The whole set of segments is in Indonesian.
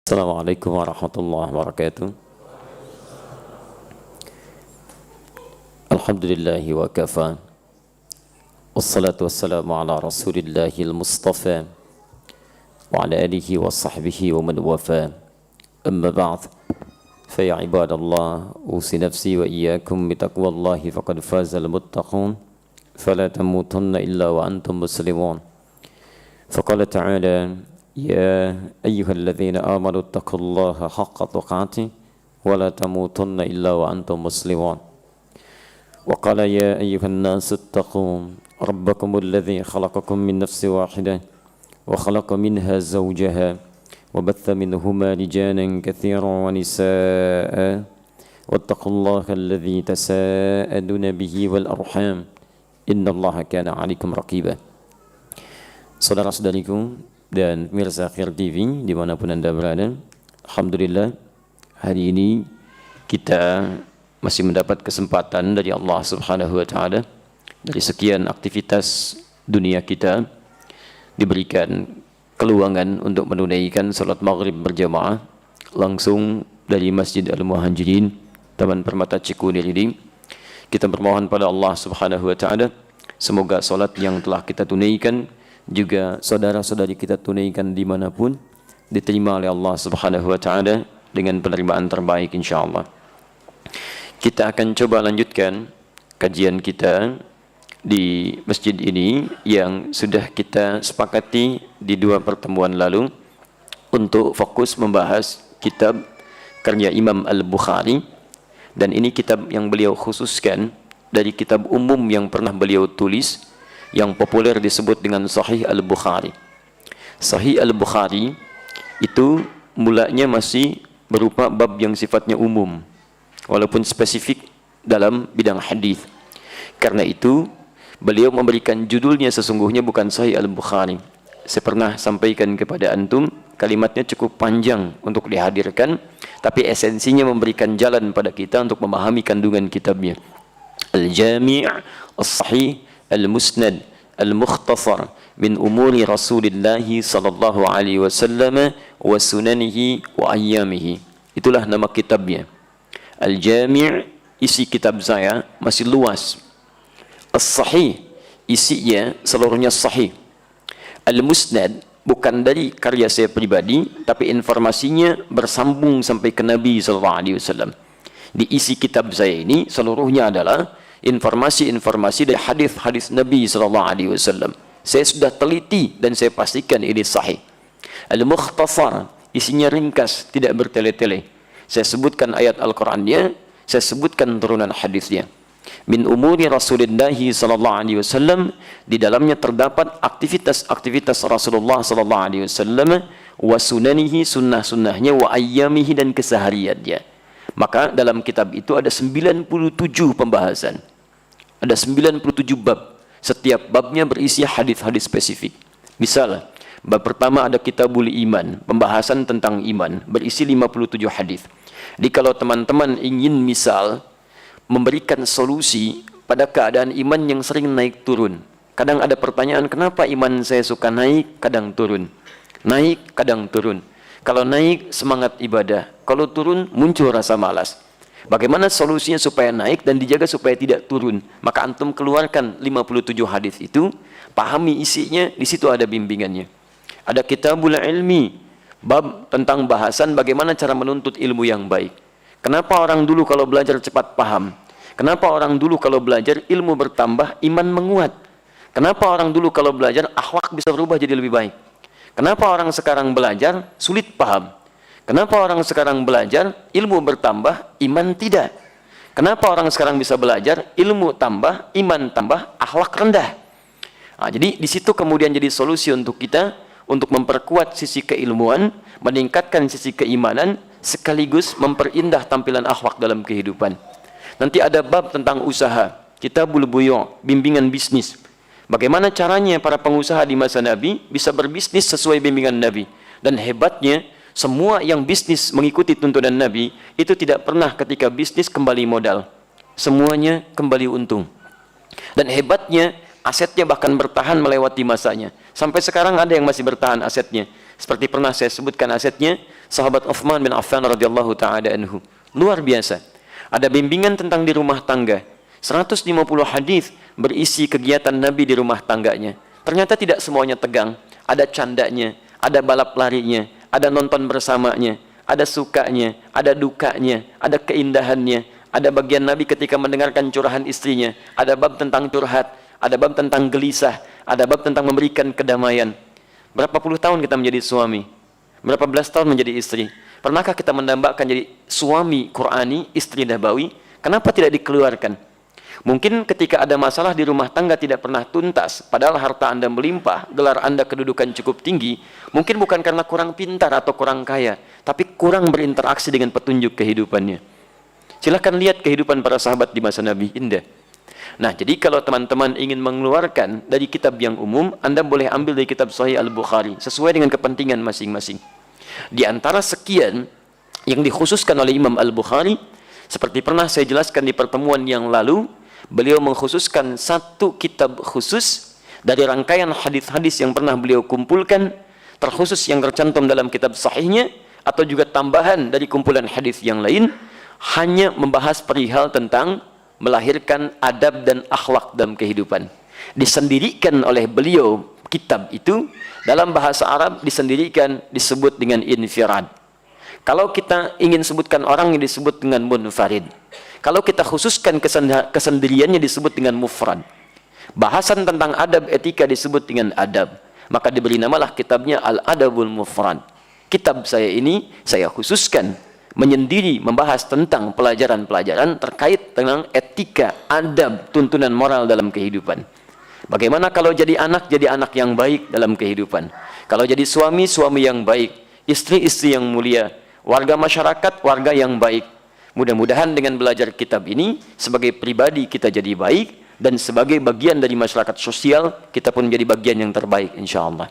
Assalamualaikum warahmatullahi wabarakatuh. Alhamdulillahi wa kafa. Wassalatu wassalamu ala rasulillahil mustafa wa ala alihi wa sahbihi wa man wafa. Amma ba'd. Fa ya ibadallah, usi nafsi wa iyyakum bitaqwallahi faqad fazal muttaqun. Fala tamutunna illa wa antum muslimun. Faqala ta'ala: يا أيها الذين آمنوا اتقوا الله حق تقاته ولا تموتن إلا وأنتم مسلمون. وقال يا أيها الناس اتقوا ربكم الذي خلقكم من نفس واحدة وخلق منها زوجها وبث منهما رجالا كثيرا ونساء واتقوا الله الذي تساءلون به والأرحام إن الله كان عليكم رقيبا. Saudara-saudariku dan pemirsa Akhir TV dimanapun Anda berada, alhamdulillah hari ini kita masih mendapat kesempatan dari Allah Subhanahu wa Ta'ala. Dari sekian aktivitas dunia kita diberikan keluangan untuk menunaikan salat maghrib berjamaah langsung dari Masjid Al-Muhajirin Taman Permata Cikunir ini. Kita bermohon pada Allah Subhanahu wa Ta'ala, semoga salat yang telah kita tunaikan juga saudara-saudari kita tunaikan dimanapun diterima oleh Allah Subhanahu wa Ta'ala dengan penerimaan terbaik insyaallah. Kita akan coba lanjutkan kajian kita di masjid ini yang sudah kita sepakati di dua pertemuan lalu untuk fokus membahas kitab karya Imam Al-Bukhari, dan ini kitab yang beliau khususkan dari kitab umum yang pernah beliau tulis yang populer disebut dengan Sahih Al-Bukhari. Sahih Al-Bukhari itu mulanya masih berupa bab yang sifatnya umum walaupun spesifik dalam bidang hadis. Karena itu beliau memberikan judulnya sesungguhnya bukan Sahih Al-Bukhari. Saya pernah sampaikan kepada antum, kalimatnya cukup panjang untuk dihadirkan, tapi esensinya memberikan jalan pada kita untuk memahami kandungan kitabnya. Al-Jami' As-Sahih Al-Musnad Al-Mukhtasar min umuri Rasulillah sallallahu alaihi wasallam wa sunanihi wa ayyamihi. Itulah nama kitabnya. Al-Jami', isi kitab saya masih luas. As-Sahih, isinya seluruhnya sahih. Al-Musnad bukan dari karya saya pribadi, tapi informasinya bersambung sampai ke Nabi sallallahu alaihi wasallam. Di isi kitab saya ini seluruhnya adalah informasi-informasi dari hadis-hadis Nabi sallallahu alaihi wasallam. Saya sudah teliti dan saya pastikan ini sahih. Al-Mukhtasar, isinya ringkas, tidak bertele-tele. Saya sebutkan ayat Al-Qur'annya, saya sebutkan turunan hadisnya. Min umuri Rasulullah sallallahu alaihi wasallam, di dalamnya terdapat aktivitas-aktivitas Rasulullah sallallahu alaihi wasallam, wa sunanihi, sunnah-sunnahnya, wa ayyamihi, dan kesehariannya. Maka dalam kitab itu ada 97 pembahasan. Ada 97 bab. Setiap babnya berisi hadis-hadis spesifik. Misal, bab pertama ada Kitabul Iman, pembahasan tentang iman, berisi 57 hadis. Jadi kalau teman-teman ingin misal memberikan solusi pada keadaan iman yang sering naik turun. Kadang ada pertanyaan, kenapa iman saya suka naik, kadang turun. Naik, kadang turun. Kalau naik, semangat ibadah. Kalau turun, muncul rasa malas. Bagaimana solusinya supaya naik dan dijaga supaya tidak turun? Maka antum keluarkan 57 hadis itu, pahami isinya, di situ ada bimbingannya. Ada Kitabul Ilmi, bab tentang bahasan bagaimana cara menuntut ilmu yang baik. Kenapa orang dulu kalau belajar cepat paham? Kenapa orang dulu kalau belajar ilmu bertambah, iman menguat? Kenapa orang dulu kalau belajar akhlak bisa berubah jadi lebih baik? Kenapa orang sekarang belajar sulit paham? Kenapa orang sekarang belajar ilmu bertambah, iman tidak? Kenapa orang sekarang bisa belajar ilmu tambah, iman tambah, akhlak rendah? Nah, jadi di situ kemudian jadi solusi untuk kita untuk memperkuat sisi keilmuan, meningkatkan sisi keimanan, sekaligus memperindah tampilan akhlak dalam kehidupan. Nanti ada bab tentang usaha, Kitabul Buyu', bimbingan bisnis. Bagaimana caranya para pengusaha di masa Nabi bisa berbisnis sesuai bimbingan Nabi. Dan hebatnya, semua yang bisnis mengikuti tuntunan Nabi, itu tidak pernah ketika bisnis kembali modal. Semuanya kembali untung. Dan hebatnya, asetnya bahkan bertahan melewati masanya. Sampai sekarang ada yang masih bertahan asetnya. Seperti pernah saya sebutkan asetnya, sahabat Uthman bin Affan radhiyallahu taala anhu. Luar biasa. Ada bimbingan tentang di rumah tangga. 150 hadis berisi kegiatan Nabi di rumah tangganya. Ternyata tidak semuanya tegang. Ada candanya, ada balap larinya, ada nonton bersamanya, ada sukanya, ada dukanya, ada keindahannya, ada bagian Nabi ketika mendengarkan curahan istrinya, ada bab tentang curhat, ada bab tentang gelisah, ada bab tentang memberikan kedamaian. Berapa puluh tahun kita menjadi suami? Berapa belas tahun menjadi istri? Pernahkah kita mendambakan jadi suami Qur'ani, istri Nabawi? Kenapa tidak dikeluarkan? Mungkin ketika ada masalah di rumah tangga tidak pernah tuntas, padahal harta Anda melimpah, gelar Anda kedudukan cukup tinggi, mungkin bukan karena kurang pintar atau kurang kaya, tapi kurang berinteraksi dengan petunjuk kehidupannya. Silahkan lihat kehidupan para sahabat di masa Nabi, indah. Nah, jadi kalau teman-teman ingin mengeluarkan dari kitab yang umum, Anda boleh ambil dari kitab Sahih Al-Bukhari, sesuai dengan kepentingan masing-masing. Di antara sekian yang dikhususkan oleh Imam Al-Bukhari, seperti pernah saya jelaskan di pertemuan yang lalu, beliau mengkhususkan satu kitab khusus dari rangkaian hadis-hadis yang pernah beliau kumpulkan, terkhusus yang tercantum dalam kitab sahihnya, atau juga tambahan dari kumpulan hadis yang lain, hanya membahas perihal tentang melahirkan adab dan akhlak dalam kehidupan. Disendirikan oleh beliau kitab itu, dalam bahasa Arab disendirikan, disebut dengan infirad. Kalau kita ingin sebutkan orang yang disebut dengan munfarid. Kalau kita khususkan kesendiriannya disebut dengan mufrad. Bahasan tentang adab etika disebut dengan adab. Maka diberi namalah kitabnya Al-Adabul Mufrad. Kitab saya ini saya khususkan menyendiri membahas tentang pelajaran-pelajaran terkait dengan etika, adab, tuntunan moral dalam kehidupan. Bagaimana kalau jadi anak yang baik dalam kehidupan. Kalau jadi suami, suami yang baik. Istri-istri yang mulia. Warga masyarakat, warga yang baik. Mudah-mudahan dengan belajar kitab ini, sebagai pribadi kita jadi baik, dan sebagai bagian dari masyarakat sosial, kita pun menjadi bagian yang terbaik, insya Allah.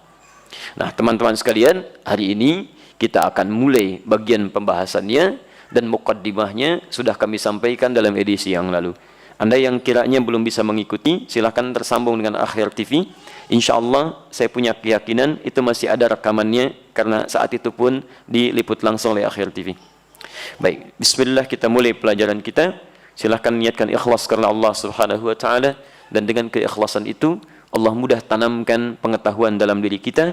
Nah, teman-teman sekalian, hari ini kita akan mulai bagian pembahasannya, dan muqaddimahnya sudah kami sampaikan dalam edisi yang lalu. Anda yang kiranya belum bisa mengikuti, silahkan tersambung dengan Akhir TV. Insya Allah saya punya keyakinan itu masih ada rekamannya, karena saat itu pun diliput langsung oleh Akhir TV. Baik, bismillah, kita mulai pelajaran kita. Silahkan niatkan ikhlas karena Allah Subhanahu wa Ta'ala, dan dengan keikhlasan itu Allah mudah tanamkan pengetahuan dalam diri kita,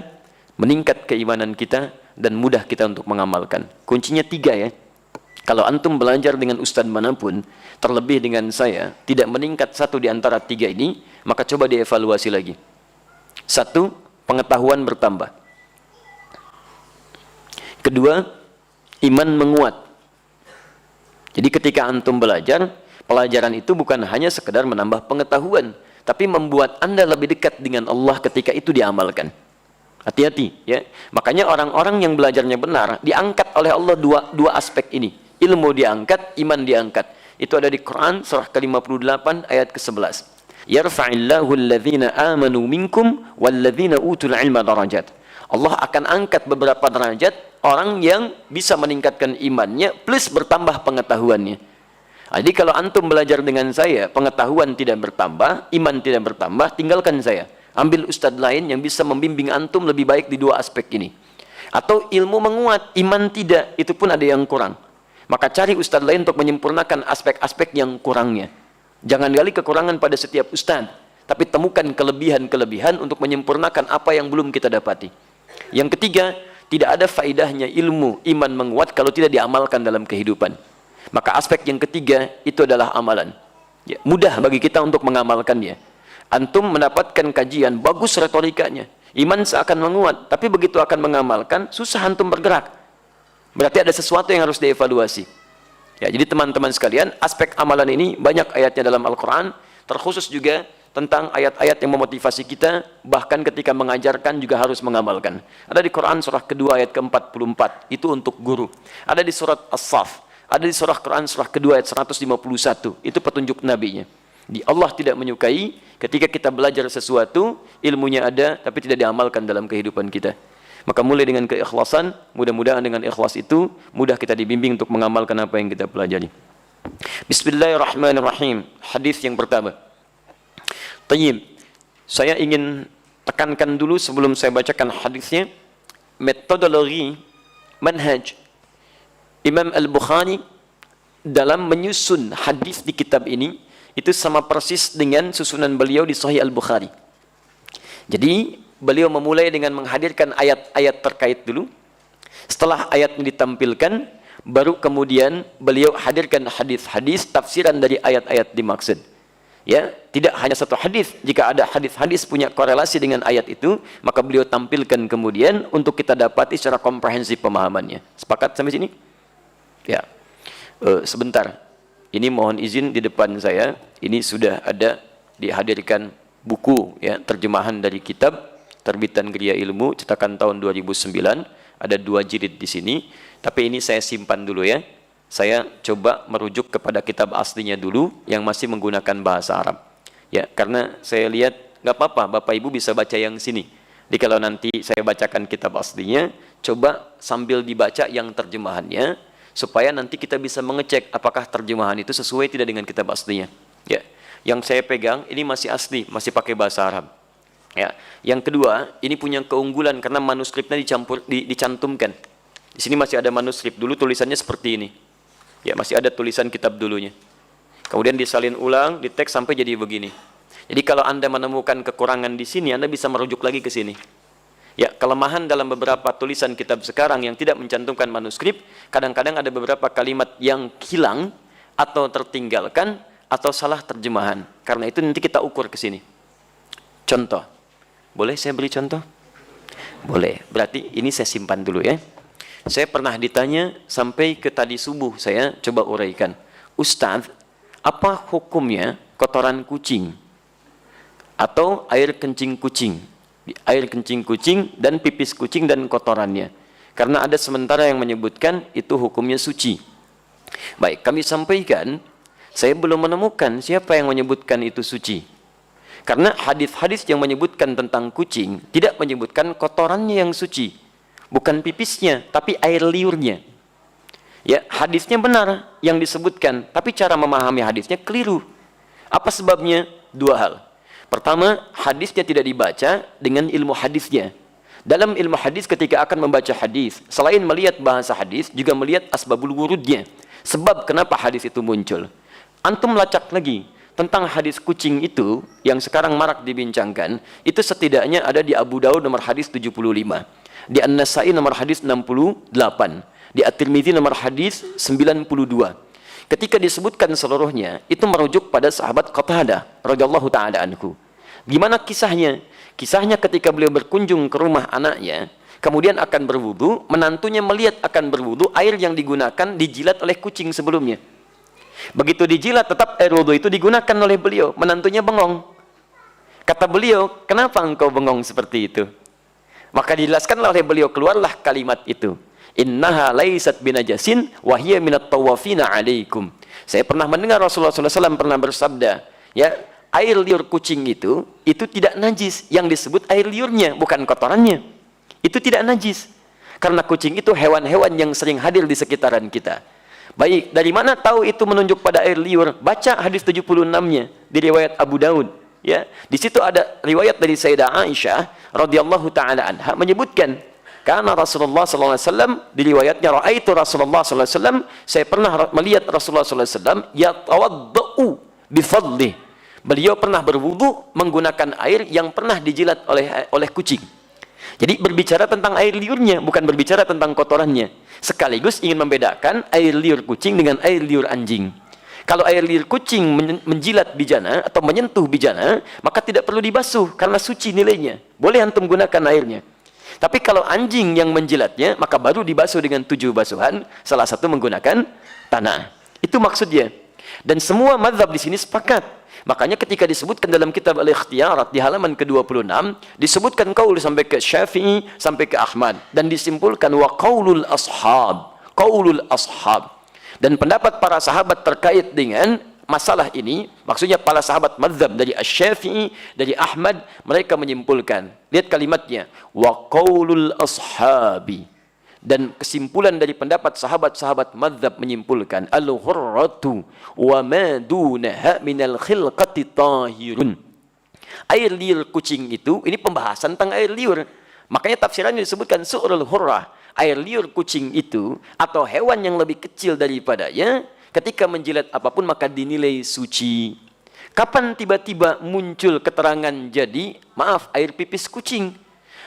meningkat keimanan kita, dan mudah kita untuk mengamalkan. Kuncinya 3 ya. Kalau antum belajar dengan ustadz manapun, terlebih dengan saya, tidak meningkat satu di antara 3 ini, maka coba dievaluasi lagi. 1, pengetahuan bertambah. 2, iman menguat. Jadi ketika antum belajar, pelajaran itu bukan hanya sekedar menambah pengetahuan, tapi membuat Anda lebih dekat dengan Allah ketika itu diamalkan. Hati-hati ya. Makanya orang-orang yang belajarnya benar, diangkat oleh Allah dua aspek ini. Ilmu diangkat, iman diangkat. Itu ada di Quran surah ke-58 ayat ke-11. Yarfa'illahu alladhina amanu minkum walladhina utul ilma darajat. Allah akan angkat beberapa derajat orang yang bisa meningkatkan imannya plus bertambah pengetahuannya. Jadi kalau antum belajar dengan saya, pengetahuan tidak bertambah, iman tidak bertambah, tinggalkan saya. Ambil ustadz lain yang bisa membimbing antum lebih baik di 2 aspek ini. Atau ilmu menguat, iman tidak, itu pun ada yang kurang. Maka cari ustadz lain untuk menyempurnakan aspek-aspek yang kurangnya. Jangan gali kekurangan pada setiap ustadz, tapi temukan kelebihan-kelebihan untuk menyempurnakan apa yang belum kita dapati. Yang ketiga, tidak ada faedahnya ilmu, iman menguat kalau tidak diamalkan dalam kehidupan. Maka aspek yang ketiga itu adalah amalan. Ya, mudah bagi kita untuk mengamalkannya. Antum mendapatkan kajian, bagus retorikanya, iman seakan menguat, tapi begitu akan mengamalkan, susah antum bergerak. Berarti ada sesuatu yang harus dievaluasi. Ya, jadi teman-teman sekalian, aspek amalan ini banyak ayatnya dalam Al-Quran, terkhusus juga tentang ayat-ayat yang memotivasi kita, bahkan ketika mengajarkan juga harus mengamalkan. Ada di Quran surah kedua ayat ke-44, itu untuk guru. Ada di surat As-Saff, ada di surah Quran surah kedua ayat 151, itu petunjuk nabinya. Allah tidak menyukai ketika kita belajar sesuatu, ilmunya ada, tapi tidak diamalkan dalam kehidupan kita. Maka mulai dengan keikhlasan, mudah-mudahan dengan ikhlas itu, mudah kita dibimbing untuk mengamalkan apa yang kita pelajari. Bismillahirrahmanirrahim. Hadis yang pertama. Tayyib, saya ingin tekankan dulu sebelum saya bacakan hadisnya, metodologi manhaj Imam Al-Bukhari dalam menyusun hadis di kitab ini itu sama persis dengan susunan beliau di Sahih Al-Bukhari. Jadi beliau memulai dengan menghadirkan ayat-ayat terkait dulu. Setelah ayatnya ditampilkan, baru kemudian beliau hadirkan hadis-hadis tafsiran dari ayat-ayat dimaksud. Ya, tidak hanya satu hadis. Jika ada hadis-hadis punya korelasi dengan ayat itu, maka beliau tampilkan kemudian untuk kita dapati secara komprehensif pemahamannya. Sepakat sampai sini? Ya. Sebentar. Ini mohon izin di depan saya. Ini sudah ada dihadirkan buku ya, terjemahan dari kitab terbitan Gria Ilmu cetakan tahun 2009. Ada 2 jilid di sini. Tapi ini saya simpan dulu ya. Saya coba merujuk kepada kitab aslinya dulu yang masih menggunakan bahasa Arab. Ya, karena saya lihat nggak apa-apa, Bapak Ibu bisa baca yang sini. Jadi kalau nanti saya bacakan kitab aslinya, coba sambil dibaca yang terjemahannya, supaya nanti kita bisa mengecek apakah terjemahan itu sesuai tidak dengan kitab aslinya. Ya, yang saya pegang ini masih asli, masih pakai bahasa Arab. Ya, yang kedua, ini punya keunggulan karena manuskripnya dicantumkan. Di sini masih ada manuskrip, dulu tulisannya seperti ini. Ya, masih ada tulisan kitab dulunya. Kemudian disalin ulang, di teks sampai jadi begini. Jadi kalau Anda menemukan kekurangan di sini, Anda bisa merujuk lagi ke sini. Ya, kelemahan dalam beberapa tulisan kitab sekarang yang tidak mencantumkan manuskrip, kadang-kadang ada beberapa kalimat yang hilang atau tertinggalkan atau salah terjemahan. Karena itu nanti kita ukur ke sini. Contoh. Boleh saya beri contoh? Boleh. Berarti ini saya simpan dulu ya. Saya pernah ditanya sampai ke tadi subuh, saya coba uraikan. Ustadz, apa hukumnya kotoran kucing atau air kencing kucing? Air kencing kucing dan pipis kucing dan kotorannya. Karena ada sementara yang menyebutkan itu hukumnya suci. Baik, kami sampaikan, saya belum menemukan siapa yang menyebutkan itu suci. Karena hadis-hadis yang menyebutkan tentang kucing tidak menyebutkan kotorannya yang suci. Bukan pipisnya, tapi air liurnya. Ya, hadisnya benar yang disebutkan, tapi cara memahami hadisnya keliru. Apa sebabnya? 2 hal. Pertama, hadisnya tidak dibaca dengan ilmu hadisnya. Dalam ilmu hadis ketika akan membaca hadis, selain melihat bahasa hadis, juga melihat asbabul wurudnya. Sebab kenapa hadis itu muncul. Antum lacak lagi tentang hadis kucing itu yang sekarang marak dibincangkan, itu setidaknya ada di Abu Daud nomor hadis 75. Di An-Nasai nomor hadis 68, di At-Tirmidzi nomor hadis 92. Ketika disebutkan seluruhnya, itu merujuk pada sahabat Qatadah radhiyallahu taala anhu. Gimana kisahnya? Kisahnya ketika beliau berkunjung ke rumah anaknya, kemudian akan berwudu, menantunya melihat akan berwudu, air yang digunakan dijilat oleh kucing sebelumnya. Begitu dijilat, tetap air wudu itu digunakan oleh beliau. Menantunya bengong. Kata beliau, kenapa engkau bengong seperti itu? Maka dijelaskanlah oleh beliau, keluarlah kalimat itu. Innaha laisat binajasin wa hiya minat tawafina alaikum. Saya pernah mendengar Rasulullah SAW pernah bersabda, ya, air liur kucing itu tidak najis. Yang disebut air liurnya, bukan kotorannya. Itu tidak najis. Karena kucing itu hewan-hewan yang sering hadir di sekitaran kita. Baik, dari mana tahu itu menunjuk pada air liur? Baca hadis 76-nya di riwayat Abu Daud. Ya, di situ ada riwayat dari Sayyidah Aisyah radhiyallahu taala anha menyebutkan, karena Rasulullah sallallahu alaihi wasallam di riwayatnya raaitu Rasulullah sallallahu alaihi wasallam, saya pernah melihat Rasulullah sallallahu alaihi wasallam yatawaddau bifadli. Beliau pernah berwudu menggunakan air yang pernah dijilat oleh kucing. Jadi berbicara tentang air liurnya, bukan berbicara tentang kotorannya. Sekaligus ingin membedakan air liur kucing dengan air liur anjing. Kalau air liur kucing menjilat bijana atau menyentuh bijana, maka tidak perlu dibasuh karena suci nilainya. Boleh antum gunakan airnya. Tapi kalau anjing yang menjilatnya, maka baru dibasuh dengan 7 basuhan, salah satu menggunakan tanah. Itu maksudnya. Dan semua mazhab di sini sepakat. Makanya ketika disebutkan dalam kitab Al-Ikhtiyarat di halaman ke-26, disebutkan qaul sampai ke Syafi'i, sampai ke Ahmad, dan disimpulkan wa qaulul ashab. Qaulul ashab. Dan pendapat para sahabat terkait dengan masalah ini, maksudnya para sahabat mazhab dari Asy-Syafi'i, dari Ahmad, mereka menyimpulkan. Lihat kalimatnya, wa qaulul ashabi. Dan kesimpulan dari pendapat sahabat-sahabat mazhab menyimpulkan, al-hurratu wa ma dunaha minal khilqati tahirun. Air liur kucing itu, ini pembahasan tentang air liur. Makanya tafsirannya disebutkan su'rul hurrah, air liur kucing itu, atau hewan yang lebih kecil daripadanya, ketika menjilat apapun maka dinilai suci. Kapan tiba-tiba muncul keterangan jadi, maaf, air pipis kucing?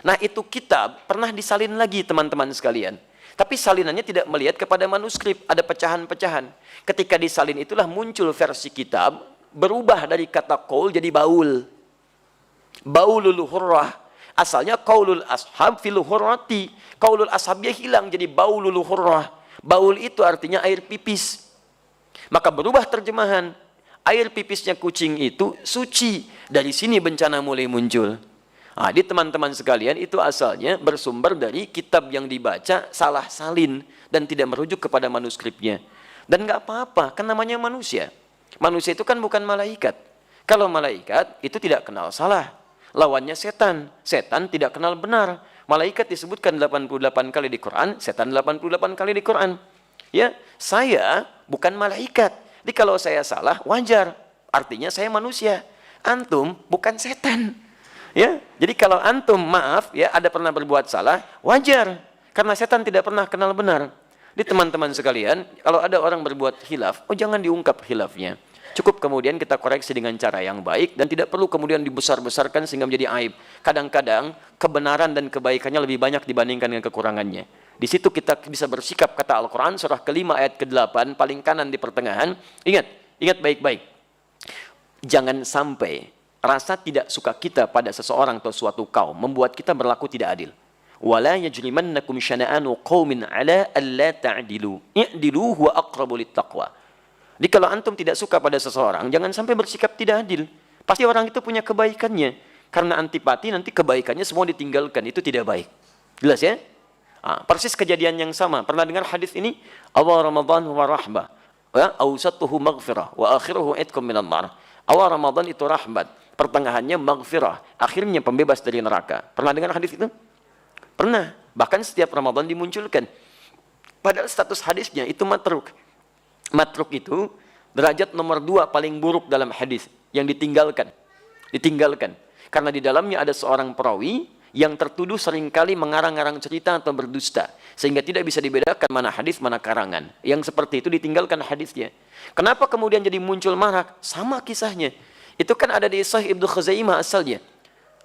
Nah itu kitab pernah disalin lagi teman-teman sekalian. Tapi salinannya tidak melihat kepada manuskrip, ada pecahan-pecahan. Ketika disalin itulah muncul versi kitab, berubah dari kata qaul jadi baul. Baulul hurrah. Asalnya qaulul ashab fil hurrati. Qaulul ashabnya hilang jadi baulul hurrah. Baul itu artinya air pipis. Maka berubah terjemahan. Air pipisnya kucing itu suci. Dari sini bencana mulai muncul. Nah, di teman-teman sekalian itu asalnya bersumber dari kitab yang dibaca salah salin dan tidak merujuk kepada manuskripnya. Dan nggak apa-apa, kan namanya manusia. Manusia itu kan bukan malaikat. Kalau malaikat itu tidak kenal salah. Lawannya setan. Setan tidak kenal benar. Malaikat disebutkan 88 kali di Quran, setan 88 kali di Quran. Ya, saya bukan malaikat. Jadi kalau saya salah, wajar. Artinya saya manusia. Antum bukan setan. Ya, jadi kalau antum maaf ya ada pernah berbuat salah, wajar. Karena setan tidak pernah kenal benar. Di teman-teman sekalian, kalau ada orang berbuat khilaf, jangan diungkap khilafnya. Cukup kemudian kita koreksi dengan cara yang baik dan tidak perlu kemudian dibesar-besarkan sehingga menjadi aib. Kadang-kadang kebenaran dan kebaikannya lebih banyak dibandingkan dengan kekurangannya. Di situ kita bisa bersikap, kata Al-Quran surah kelima ayat ke-8 paling kanan di pertengahan. Ingat baik-baik. Jangan sampai rasa tidak suka kita pada seseorang atau suatu kaum membuat kita berlaku tidak adil. Wala yajrimannakum syana'anu qaumin ala alla ta'dilu. I'dilu huwa aqrabu littaqwa. Jadi kalau antum tidak suka pada seseorang, jangan sampai bersikap tidak adil. Pasti orang itu punya kebaikannya. Karena antipati nanti kebaikannya semua ditinggalkan. Itu tidak baik. Jelas ya? Persis kejadian yang sama. Pernah dengar hadis ini? Awal Ramadan wa rahmah. Awsatuhu maghfirah. Wa akhiruhu itkum minan nar. Awal Ramadan itu rahmat. Pertengahannya maghfirah. Akhirnya pembebas dari neraka. Pernah dengar hadis itu? Pernah. Bahkan setiap Ramadan dimunculkan. Padahal status hadisnya itu matruk. Matruk itu derajat nomor 2 paling buruk dalam hadis. Yang ditinggalkan. Karena di dalamnya ada seorang perawi yang tertuduh seringkali mengarang-arang cerita atau berdusta. Sehingga tidak bisa dibedakan mana hadis, mana karangan. Yang seperti itu ditinggalkan hadisnya. Kenapa kemudian jadi muncul marak? Sama kisahnya. Itu kan ada di Sahih Ibnu Khuzaimah asalnya.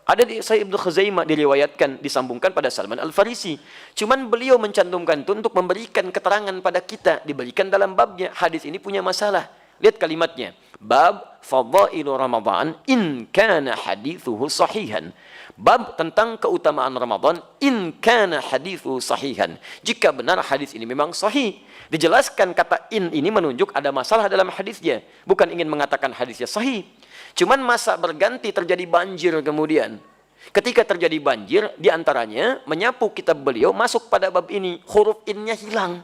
Ada di Sahih Ibnu Khuzaimah diriwayatkan, disambungkan pada Salman Al-Farisi. Cuman beliau mencantumkan itu untuk memberikan keterangan pada kita. Diberikan dalam babnya. Hadis ini punya masalah. Lihat kalimatnya. Bab fadailu Ramadan in kana hadithuhu sahihan. Bab tentang keutamaan Ramadan in kana hadithu sahihan. Jika benar hadis ini memang sahih. Dijelaskan kata in ini menunjuk ada masalah dalam hadisnya. Bukan ingin mengatakan hadisnya sahih. Cuman masa berganti terjadi banjir kemudian. Ketika terjadi banjir, diantaranya menyapu kitab beliau masuk pada bab ini. Huruf innya hilang.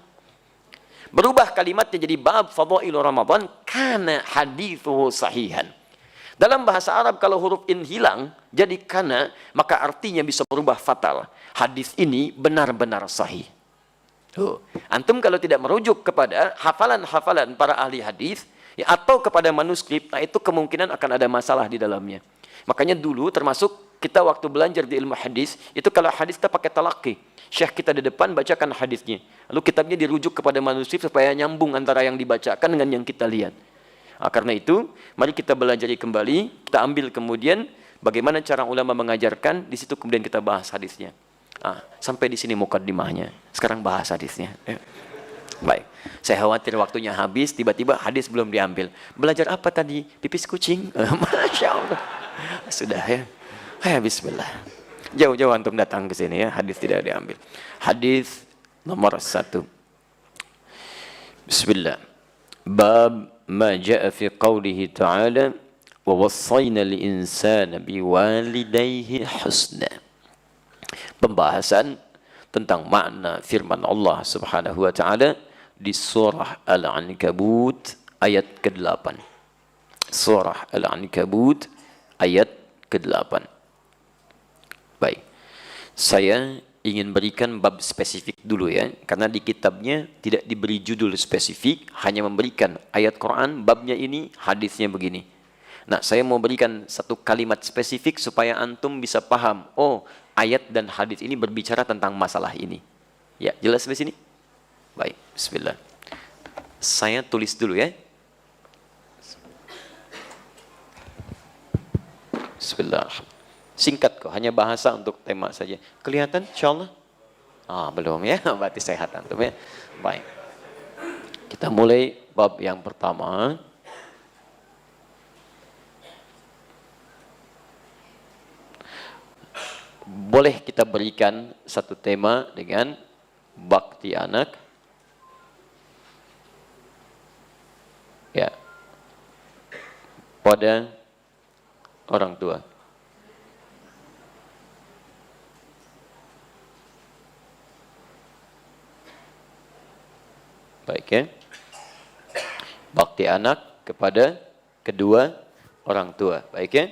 Berubah kalimatnya jadi bab fadailu Ramadan kana hadithu sahihan. Dalam bahasa Arab kalau huruf in hilang jadi kana, maka artinya bisa berubah fatal. Hadis ini benar-benar sahih. Antum kalau tidak merujuk kepada hafalan-hafalan para ahli hadis ya, atau kepada manuskrip, nah itu kemungkinan akan ada masalah di dalamnya. Makanya dulu termasuk kita waktu belajar di ilmu hadis, itu kalau hadis kita pakai talaqi. Syekh kita di depan bacakan hadisnya. Lalu kitabnya dirujuk kepada manuskrip supaya nyambung antara yang dibacakan dengan yang kita lihat. Nah, karena itu, mari kita belajar kembali, kita ambil kemudian bagaimana cara ulama mengajarkan, di situ kemudian kita bahas hadisnya. Sampai di sini mukaddimahnya. Sekarang bahas hadisnya. Baik, saya khawatir waktunya habis, tiba-tiba hadis belum diambil. Belajar apa tadi? Pipis kucing? Masya Allah. Sudah ya. Bismillah. Jauh-jauh antum datang ke sini ya, hadis tidak diambil. Hadis nomor 1. Bismillah. Bab ma jaa fi qawlihi ta'ala wa wassayna al-insana biwalidayhi husna. Pembahasan tentang makna firman Allah Subhanahu wa taala di surah Al-Ankabut ayat ke-8. Surah Al-Ankabut ayat ke-8. Baik. Saya ingin berikan bab spesifik dulu ya, karena di kitabnya tidak diberi judul spesifik, hanya memberikan ayat Quran, babnya ini, hadisnya begini. Nah, saya mau berikan satu kalimat spesifik supaya antum bisa paham. Oh, ayat dan hadis ini berbicara tentang masalah ini. Ya, jelas di sini? Baik, bismillah. Saya tulis dulu ya. Bismillah. Singkat kok, hanya bahasa untuk tema saja. Kelihatan insyaallah? Belum ya, berarti sehat antum ya. Baik. Kita mulai bab yang pertama. Boleh kita berikan satu tema dengan bakti anak. Ya. Pada orang tua. Baik ya. Bakti anak kepada kedua orang tua. Baik ya.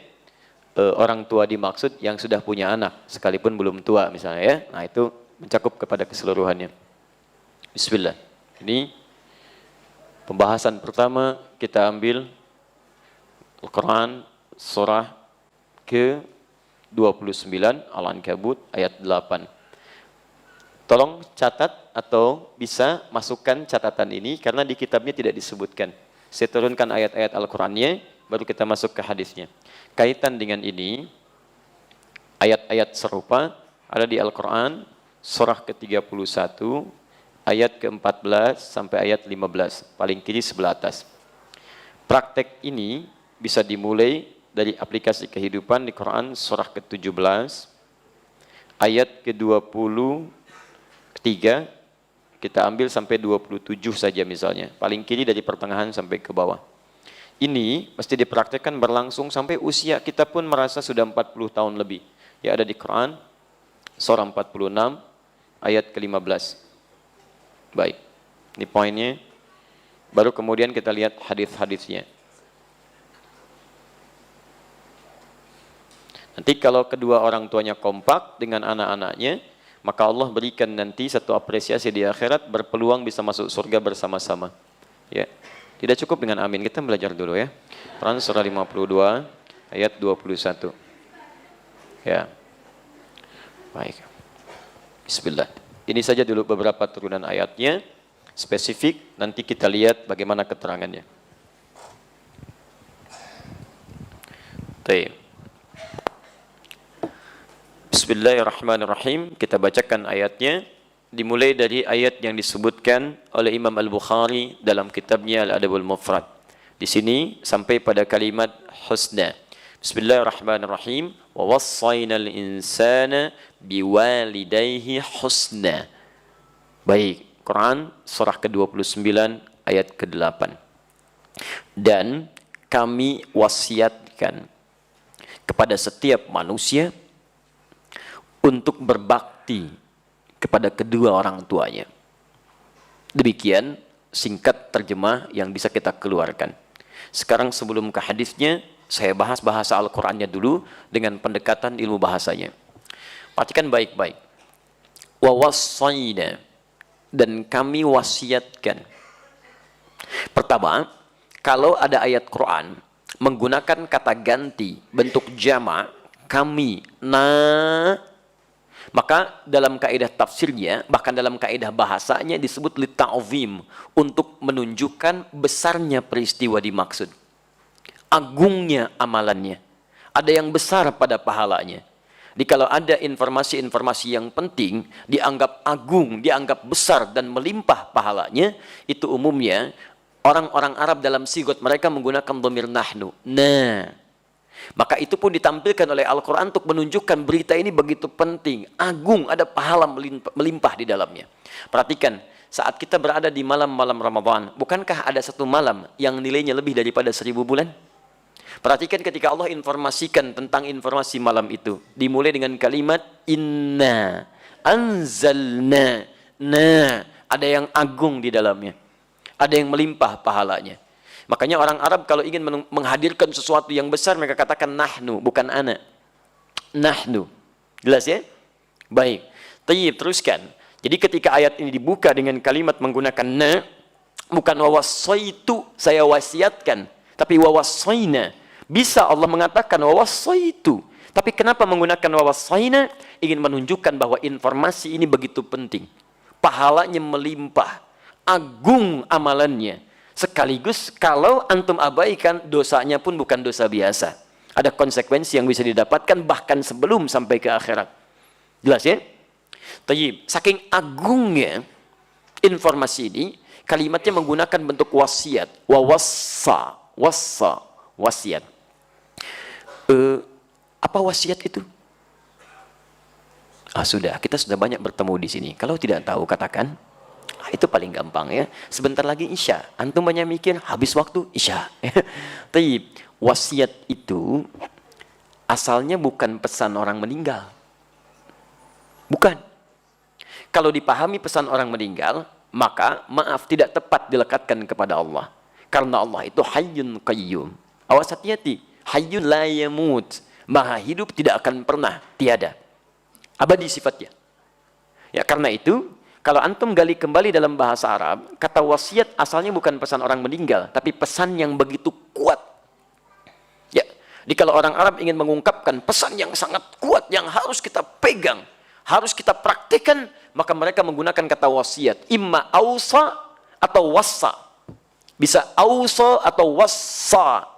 Orang tua dimaksud yang sudah punya anak sekalipun belum tua misalnya ya. Nah, itu mencakup kepada keseluruhannya. Bismillah. Ini pembahasan pertama kita ambil Al-Quran surah ke-29 Al-Ankabut ayat 8. Tolong catat atau bisa masukkan catatan ini karena di kitabnya tidak disebutkan. Saya turunkan ayat-ayat Al-Qur'annya, baru kita masuk ke hadisnya. Kaitan dengan ini, ayat-ayat serupa ada di Al-Quran surah ke-31 ayat ke-14 sampai ayat 15, paling kiri sebelah atas. Praktek ini bisa dimulai dari aplikasi kehidupan di Quran surah ke-17 ayat ke-23, kita ambil sampai 27 saja misalnya, paling kiri dari pertengahan sampai ke bawah. Ini mesti dipraktekkan berlangsung sampai usia kita pun merasa sudah 40 tahun lebih. Ya, ada di Quran surah 46 ayat ke-15. Baik, ini poinnya. Baru kemudian kita lihat hadis-hadisnya. Nanti kalau kedua orang tuanya kompak dengan anak-anaknya, maka Allah berikan nanti satu apresiasi di akhirat, berpeluang bisa masuk surga bersama-sama. Ya. Tidak cukup dengan amin, kita belajar dulu ya. Quran surah 52 ayat 21. Ya. Baik. Bismillah. Ini saja dulu beberapa turunan ayatnya. Spesifik, nanti kita lihat bagaimana keterangannya. Baik. Bismillahirrahmanirrahim. Kita bacakan ayatnya. Dimulai dari ayat yang disebutkan oleh Imam Al-Bukhari dalam kitabnya Al-Adabul Mufrad. Di sini sampai pada kalimat husna. Bismillahirrahmanirrahim. Wa wassaynal insana biwalidayhi husna. Baik, Quran surah ke-29 ayat ke-8. Dan kami wasiatkan kepada setiap manusia untuk berbakti kepada kedua orang tuanya. Demikian singkat terjemah yang bisa kita keluarkan. Sekarang sebelum ke hadisnya, saya bahas bahasa Al-Qur'annya dulu dengan pendekatan ilmu bahasanya. Perhatikan baik-baik. Wa wassayna, dan kami wasiatkan. Pertama, kalau ada ayat Quran menggunakan kata ganti bentuk jama' kami, maka dalam kaidah tafsirnya, bahkan dalam kaidah bahasanya disebut lita'zim, untuk menunjukkan besarnya peristiwa dimaksud, agungnya amalannya, ada yang besar pada pahalanya. Jadi kalau ada informasi-informasi yang penting, dianggap agung, dianggap besar dan melimpah pahalanya, itu umumnya orang-orang Arab dalam sigot mereka menggunakan dhamir nahnu. Maka itu pun ditampilkan oleh Al-Quran untuk menunjukkan berita ini begitu penting, agung, ada pahala melimpah di dalamnya. Perhatikan, saat kita berada di malam-malam Ramadan, bukankah ada satu malam yang nilainya lebih daripada 1000 bulan? Perhatikan ketika Allah informasikan tentang informasi malam itu, dimulai dengan kalimat inna anzalna, ada yang agung di dalamnya, ada yang melimpah pahalanya. Makanya orang Arab kalau ingin menghadirkan sesuatu yang besar, mereka katakan nahnu, bukan ana. Nahnu. Jelas ya? Baik. Tayyib, teruskan. Jadi ketika ayat ini dibuka dengan kalimat menggunakan bukan wawassaitu, saya wasiatkan, tapi wawassayna. Bisa Allah mengatakan wawassaitu. Tapi kenapa menggunakan wawassayna? ingin menunjukkan bahwa informasi ini begitu penting. Pahalanya melimpah, agung amalannya. Sekaligus kalau antum abaikan, dosanya pun bukan dosa biasa. Ada konsekuensi yang bisa didapatkan bahkan sebelum sampai ke akhirat. Jelas ya? Tayyib, saking agungnya informasi ini, kalimatnya menggunakan bentuk wasiat. Wassa, wasiat. Apa wasiat itu? Sudah, kita sudah banyak bertemu di sini. Kalau tidak tahu, katakan. Itu paling gampang ya. Sebentar lagi Isya. Antum banyak mikir, habis waktu Isya. Tayyib, wasiat itu asalnya bukan pesan orang meninggal. Bukan. Kalau dipahami pesan orang meninggal, maka maaf tidak tepat dilekatkan kepada Allah. Karena Allah itu hayyun qayyum. Awas hati-hati. Hayyun la yamut. Maha hidup, tidak akan pernah tiada. Abadi sifatnya. Ya, karena itu, kalau antum gali kembali dalam bahasa Arab, kata wasiat asalnya bukan pesan orang meninggal, tapi pesan yang begitu kuat. Ya, jadi kalau orang Arab ingin mengungkapkan pesan yang sangat kuat, yang harus kita pegang, harus kita praktikkan, maka mereka menggunakan kata wasiat. Imma ausa atau wassa. Bisa ausa atau wassa.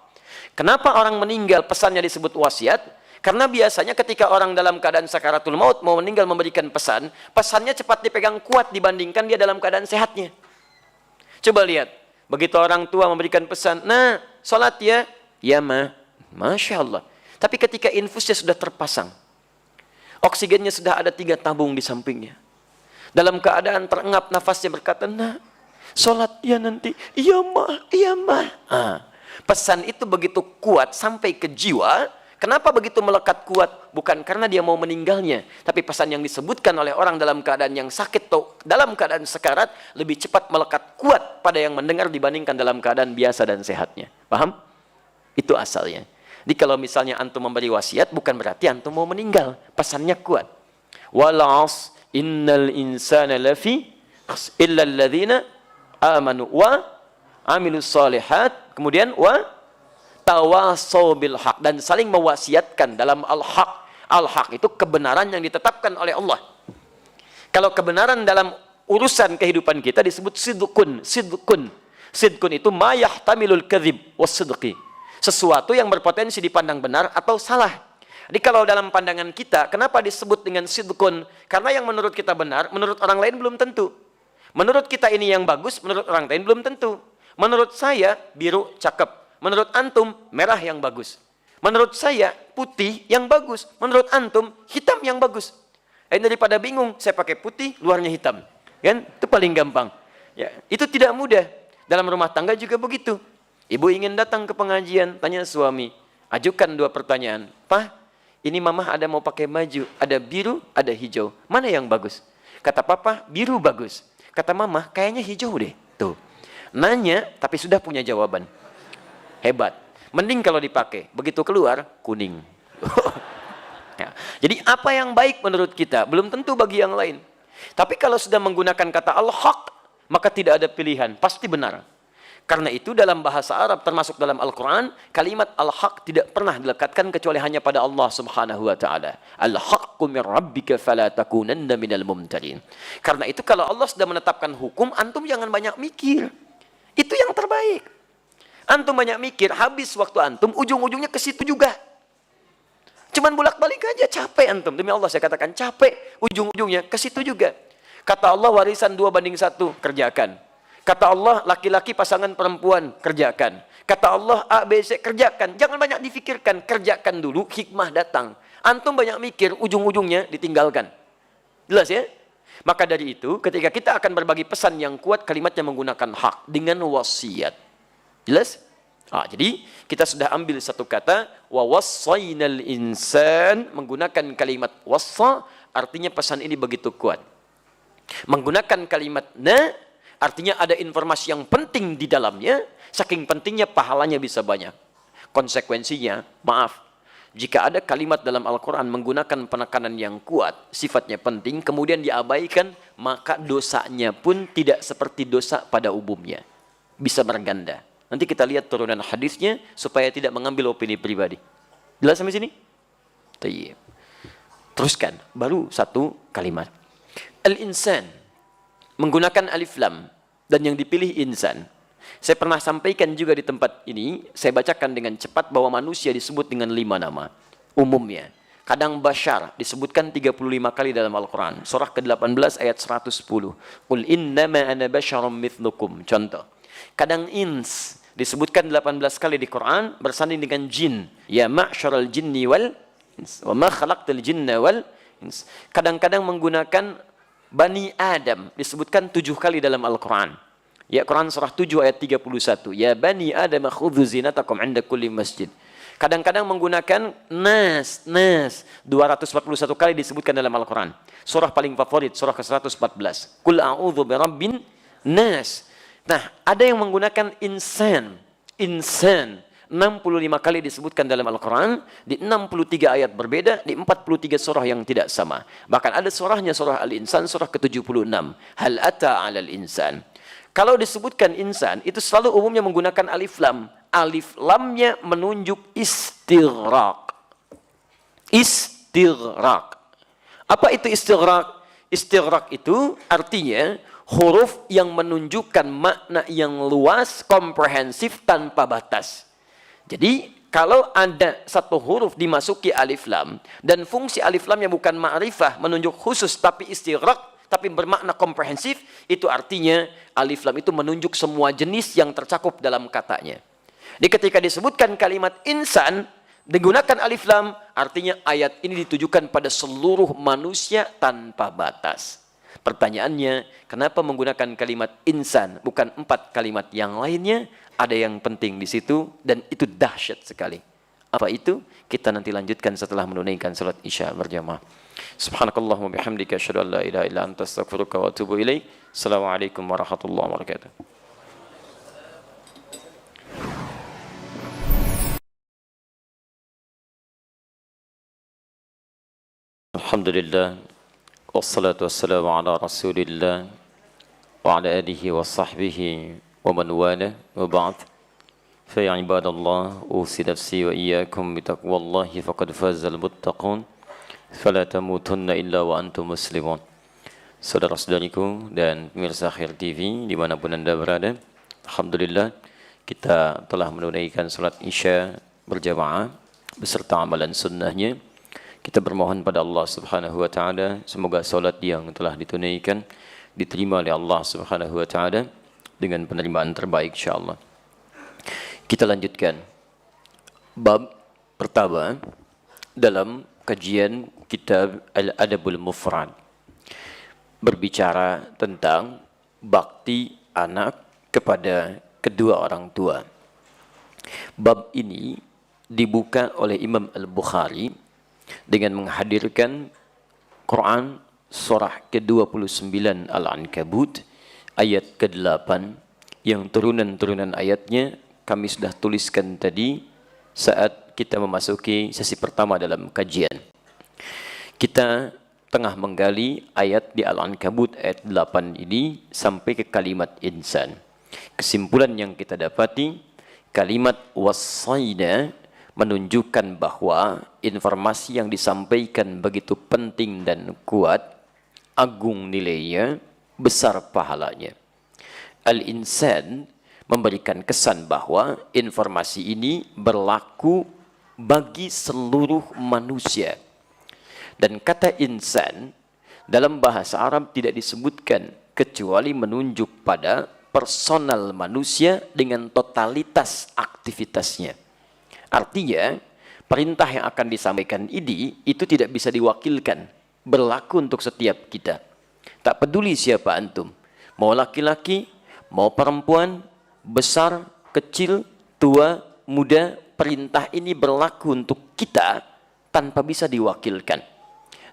Kenapa orang meninggal pesannya disebut wasiat? Karena biasanya ketika orang dalam keadaan sakaratul maut mau meninggal memberikan pesan, pesannya cepat dipegang kuat dibandingkan dia dalam keadaan sehatnya. Coba lihat, begitu orang tua memberikan pesan, nah, sholat ya, ya ma, Masya Allah. Tapi ketika infusnya sudah terpasang, oksigennya sudah ada 3 tabung di sampingnya. Dalam keadaan terengap nafasnya berkata, nah, sholat ya nanti, iya ma, iya ma. Pesan itu begitu kuat sampai ke jiwa. Kenapa begitu melekat kuat? Bukan karena dia mau meninggalnya, tapi pesan yang disebutkan oleh orang dalam keadaan yang sakit atau dalam keadaan sekarat lebih cepat melekat kuat pada yang mendengar dibandingkan dalam keadaan biasa dan sehatnya. Paham? Itu asalnya. Jadi kalau misalnya antum memberi wasiat, bukan berarti antum mau meninggal. Pesannya kuat. Wal 'as innal insana lafi illa alladhina amanu wa amilus solihat. Kemudian wa tawasau bil haq, dan saling mewasiatkan dalam al-haq. Al-haq itu kebenaran yang ditetapkan oleh Allah. Kalau kebenaran dalam urusan kehidupan kita disebut sidqun. Sidqun itu ma yahtamilul kadzib was-sidqi. Sesuatu yang berpotensi dipandang benar atau salah. Jadi kalau dalam pandangan kita, kenapa disebut dengan sidqun? Karena yang menurut kita benar, menurut orang lain belum tentu. Menurut kita ini yang bagus, menurut orang lain belum tentu. Menurut saya biru cakep. Menurut antum, merah yang bagus. Menurut saya, putih yang bagus. Menurut antum, hitam yang bagus. Daripada bingung, saya pakai putih, luarnya hitam. Kan? Itu paling gampang. Ya, itu tidak mudah. Dalam rumah tangga juga begitu. Ibu ingin datang ke pengajian, tanya suami. Ajukan 2 pertanyaan. Pak, ini mama ada mau pakai baju. Ada biru, ada hijau. Mana yang bagus? Kata papa, biru bagus. Kata mama, kayaknya hijau deh. Tuh. Nanya, tapi sudah punya jawaban. Hebat. Mending kalau dipakai. Begitu keluar, kuning. Ya. Jadi apa yang baik menurut kita, belum tentu bagi yang lain. Tapi kalau sudah menggunakan kata al-haq, maka tidak ada pilihan. Pasti benar. Karena itu dalam bahasa Arab, termasuk dalam Al-Quran, kalimat al-haq tidak pernah dilekatkan kecuali hanya pada Allah subhanahu wa ta'ala. Al-haqqu min rabbika fala takunanna minal mumtarin. Karena itu kalau Allah sudah menetapkan hukum, antum jangan banyak mikir. Itu yang terbaik. Antum banyak mikir, habis waktu antum, ujung-ujungnya ke situ juga. Cuman bolak-balik aja, capek antum. Demi Allah saya katakan capek, ujung-ujungnya ke situ juga. Kata Allah warisan 2:1, kerjakan. Kata Allah laki-laki pasangan perempuan, kerjakan. Kata Allah A, B, C, kerjakan. Jangan banyak difikirkan, kerjakan dulu, hikmah datang. Antum banyak mikir, ujung-ujungnya ditinggalkan. Jelas ya? Maka dari itu, ketika kita akan berbagi pesan yang kuat, kalimatnya menggunakan hak dengan wasiat. Jelas? Jadi kita sudah ambil satu kata wa wassaynal insan, menggunakan kalimat wassa, artinya pesan ini begitu kuat. Menggunakan kalimat na, artinya ada informasi yang penting di dalamnya, saking pentingnya pahalanya bisa banyak. Konsekuensinya, maaf, jika ada kalimat dalam Al-Quran menggunakan penekanan yang kuat, sifatnya penting, kemudian diabaikan, maka dosanya pun tidak seperti dosa pada umumnya. Bisa berganda. Nanti kita lihat turunan hadisnya supaya tidak mengambil opini pribadi. Jelas sampai sini? Tayyib. Teruskan, baru satu kalimat. Al-insan, menggunakan alif lam, dan yang dipilih insan. Saya pernah sampaikan juga di tempat ini, saya bacakan dengan cepat bahwa manusia disebut dengan 5 nama. Umumnya. Kadang bashar disebutkan 35 kali dalam Al-Quran. Surah ke-18 ayat 110. Qul innama ana basyarum mithlukum. Contoh. Kadang ins disebutkan 18 kali di Quran bersanding dengan jin. Ya ma'syaral jinni wal ins. Wa ma khalaqtal jinna wal ins. Kadang-kadang menggunakan Bani Adam disebutkan 7 kali dalam Al-Quran. Ya Quran surah 7 ayat 31. Ya Bani Adam khudhu zinatakum 'inda kulli masjid. Kadang-kadang menggunakan nas 241 kali disebutkan dalam Al-Quran. Surah paling favorit, surah ke-114. Qul a'udzu birabbin nas. Nah, ada yang menggunakan insan 65 kali disebutkan dalam Al-Quran, di 63 ayat berbeda, di 43 surah yang tidak sama. Bahkan ada surahnya, surah Al-Insan, surah ke-76. Hal ata 'alal insan. Kalau disebutkan insan, itu selalu umumnya menggunakan alif lam. Alif lamnya menunjuk istighraq. Istighraq. Apa itu istighraq? Istighraq itu artinya huruf yang menunjukkan makna yang luas, komprehensif, tanpa batas. Jadi, kalau ada satu huruf dimasuki alif lam, dan fungsi alif lamnya bukan ma'rifah, menunjuk khusus, tapi istighraq, tapi bermakna komprehensif, itu artinya alif lam itu menunjuk semua jenis yang tercakup dalam katanya. Jadi ketika disebutkan kalimat insan, digunakan alif lam, artinya ayat ini ditujukan pada seluruh manusia tanpa batas. Pertanyaannya, kenapa menggunakan kalimat insan, bukan 4 kalimat yang lainnya? Ada yang penting di situ, dan itu dahsyat sekali. Apa itu? Kita nanti lanjutkan setelah menunaikan salat Isya berjamaah. Subhanakallahumma bihamdika asyhadu an la ilaha illa anta astaghfiruka wa atubu ilaik. Assalamualaikum warahmatullahi wabarakatuh. Alhamdulillah, wassalatu wassalamu ala rasulillah wa ala alihi wa sahbihi wa man wala wa ba'd. Fa ya ibadallah, usi nafsi wa iyyakum bitaqwallahi faqad fazal muttaqun. Fala tamutunna illa wa antum muslimun. Saudara-saudariku dan pemirsa Khair TV dimanapun Anda berada, alhamdulillah kita telah menunaikan salat Isya berjamaah beserta amalan sunnahnya. Kita bermohon pada Allah Subhanahu wa taala semoga salat yang telah ditunaikan diterima oleh Allah Subhanahu wa taala dengan penerimaan terbaik insyaallah. Kita lanjutkan bab pertama dalam kajian kitab Al-Adabul Mufrad, berbicara tentang bakti anak kepada kedua orang tua. Bab ini dibuka oleh Imam Al-Bukhari dengan menghadirkan Quran surah ke-29 Al-Ankabut ayat ke-8 yang turunan-turunan ayatnya kami sudah tuliskan tadi saat kita memasuki sesi pertama dalam kajian. Kita tengah menggali ayat di Al-Ankabut ayat 8 ini sampai ke kalimat insan. Kesimpulan yang kita dapati, kalimat wasaina menunjukkan bahwa informasi yang disampaikan begitu penting dan kuat, agung nilainya, besar pahalanya. Al-insan memberikan kesan bahwa informasi ini berlaku bagi seluruh manusia. Dan kata insan dalam bahasa Arab tidak disebutkan kecuali menunjuk pada personal manusia dengan totalitas aktivitasnya. Artinya, perintah yang akan disampaikan ini itu tidak bisa diwakilkan, berlaku untuk setiap kita. Tak peduli siapa antum, mau laki-laki, mau perempuan, besar, kecil, tua, muda, perintah ini berlaku untuk kita tanpa bisa diwakilkan.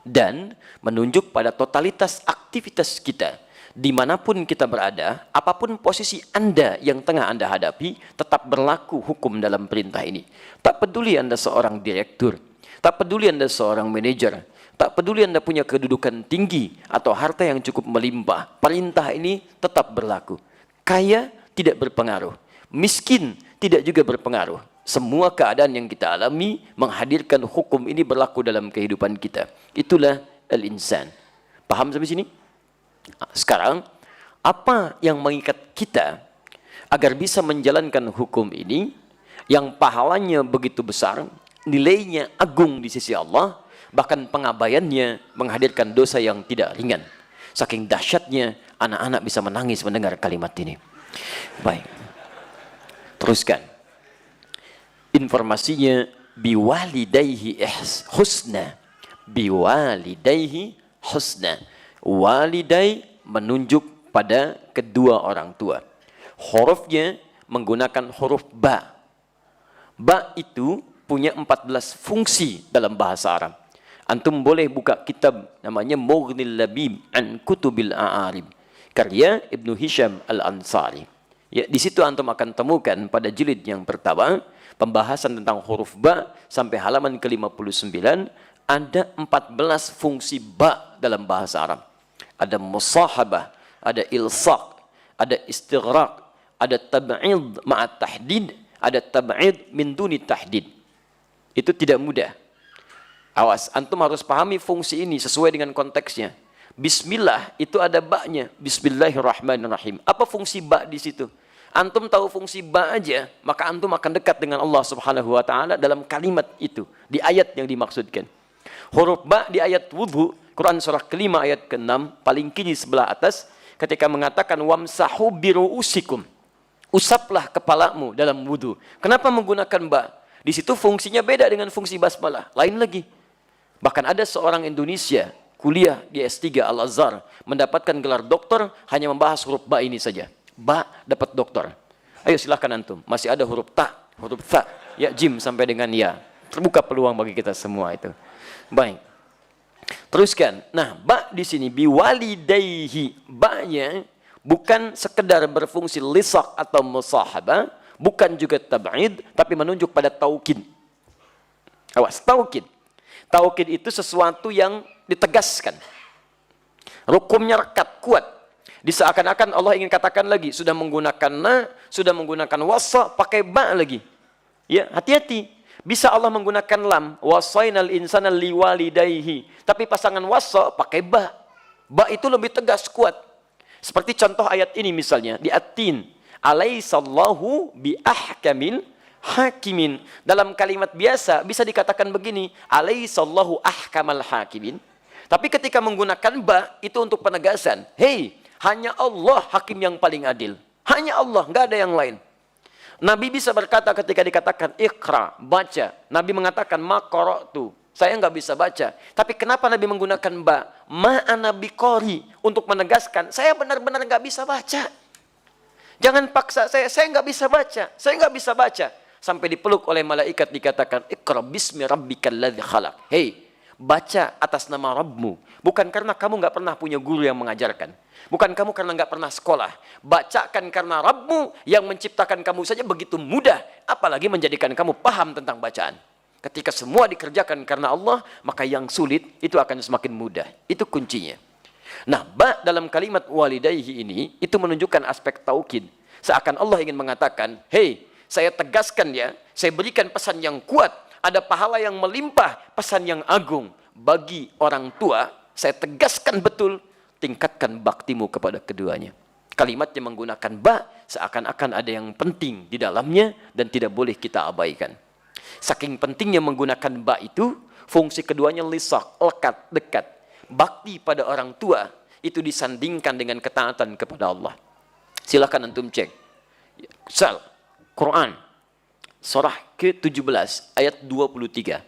Dan menunjuk pada totalitas aktivitas kita. Dimanapun kita berada, apapun posisi Anda yang tengah Anda hadapi, tetap berlaku hukum dalam perintah ini. Tak peduli Anda seorang direktur, tak peduli Anda seorang manajer, tak peduli Anda punya kedudukan tinggi atau harta yang cukup melimpah, perintah ini tetap berlaku. Kaya tidak berpengaruh, miskin tidak juga berpengaruh. Semua keadaan yang kita alami menghadirkan hukum ini berlaku dalam kehidupan kita. Itulah al-insan. Paham sampai sini? Sekarang, apa yang mengikat kita agar bisa menjalankan hukum ini yang pahalanya begitu besar, nilainya agung di sisi Allah, bahkan pengabaiannya menghadirkan dosa yang tidak ringan. Saking dahsyatnya, anak-anak bisa menangis mendengar kalimat ini. Baik. Teruskan. Informasinya biwalidayhi husna. Biwalidayhi husna. Walidai menunjuk pada kedua orang tua. Hurufnya menggunakan huruf ba. Ba itu punya 14 fungsi dalam bahasa Arab. Antum boleh buka kitab namanya Mughnil Labib an Kutubil A'arib, karya Ibnu Hisham Al-Ansari. Ya, di situ antum akan temukan pada jilid yang pertama pembahasan tentang huruf ba sampai halaman ke-59, ada 14 fungsi ba dalam bahasa Arab. Ada musahabah, ada ilsaq, ada istighraq, ada tab'id ma'at tahdid, ada tab'id min duni tahdid. Itu tidak mudah. Awas, antum harus pahami fungsi ini sesuai dengan konteksnya. Bismillah itu ada ba-nya, Bismillahirrahmanirrahim. Apa fungsi ba di situ? Antum tahu fungsi ba aja, maka antum akan dekat dengan Allah Subhanahu wa taala dalam kalimat itu, di ayat yang dimaksudkan. Huruf ba di ayat wudhu, Quran surah kelima ayat ke-6, paling kiri sebelah atas, ketika mengatakan wamsahu biru'usikum. Usaplah kepalamu dalam wudhu. Kenapa menggunakan ba? Di situ fungsinya beda dengan fungsi basmalah, lain lagi. Bahkan ada seorang Indonesia kuliah di S3 Al-Azhar, mendapatkan gelar doktor hanya membahas huruf ba ini saja. Ba dapat doktor. Ayo silahkan antum. Masih ada huruf ta, huruf tha, ya jim sampai dengan ya. Terbuka peluang bagi kita semua itu. Baik. Teruskan. Nah, ba di sini biwalidayhi. Ba-nya bukan sekedar berfungsi lisak atau musahabah, bukan juga tab'id, tapi menunjuk pada taukid. Awas, taukid. Taukid itu sesuatu yang ditegaskan. Rukumnya rekat, kuat. Diseakan-akan Allah ingin katakan lagi, sudah menggunakan na, sudah menggunakan wasa, pakai ba lagi. Ya, hati-hati. Bisa Allah menggunakan lam, wasainal insana liwalidayhi. Tapi pasangan wasa pakai ba. Ba itu lebih tegas, kuat. Seperti contoh ayat ini misalnya, di At-Tin. Alaihissallahu biahkamil hakimin. Dalam kalimat biasa bisa dikatakan begini, alaihissallahu ahkamal hakimin. Tapi ketika menggunakan ba, itu untuk penegasan. Hei, hanya Allah hakim yang paling adil. Hanya Allah, nggak ada yang lain. Nabi bisa berkata ketika dikatakan iqra, baca. Nabi mengatakan ma qara'tu, saya nggak bisa baca. Tapi kenapa Nabi menggunakan ba? Ma ana biqari, untuk menegaskan saya benar-benar nggak bisa baca. Jangan paksa saya nggak bisa baca. Saya nggak bisa baca. Sampai dipeluk oleh malaikat dikatakan iqra bismi rabbikal ladzi khalaq. Hei, baca atas nama Rabbmu. Bukan karena kamu nggak pernah punya guru yang mengajarkan. Bukan kamu karena nggak pernah sekolah. Bacakan karena Rabbmu yang menciptakan kamu saja begitu mudah. Apalagi menjadikan kamu paham tentang bacaan. Ketika semua dikerjakan karena Allah, maka yang sulit itu akan semakin mudah. Itu kuncinya. Nah, ba dalam kalimat walidayhi ini, itu menunjukkan aspek taukid. Seakan Allah ingin mengatakan, hei, saya tegaskan ya, saya berikan pesan yang kuat. Ada pahala yang melimpah, pesan yang agung. Bagi orang tua, saya tegaskan betul, tingkatkan baktimu kepada keduanya. Kalimatnya menggunakan ba, seakan-akan ada yang penting di dalamnya dan tidak boleh kita abaikan. Saking pentingnya menggunakan ba itu, fungsi keduanya lisak, lekat, dekat. Bakti pada orang tua itu disandingkan dengan ketaatan kepada Allah. Silakan antum cek. Sal, Quran, surah ke-17, ayat 23.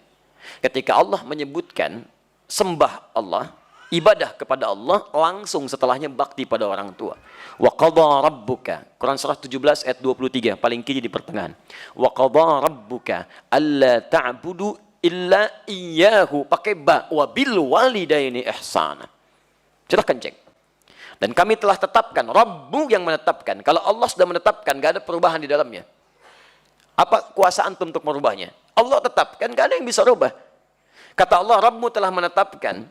Ketika Allah menyebutkan sembah Allah, ibadah kepada Allah, langsung setelahnya bakti pada orang tua. Wa qadha rabbuka, Quran surah 17 ayat 23, paling kiri di pertengahan. Wa qadha rabbuka alla ta'budu illa iyyahu, pakai ba, wa bil walidaini ihsana. Silahkan cek. Dan kami telah tetapkan, Rabbu yang menetapkan. Kalau Allah sudah menetapkan, gak ada perubahan di dalamnya. Apa kuasa antum untuk merubahnya? Allah tetapkan, gak ada yang bisa rubah. Kata Allah, Rabbmu telah menetapkan,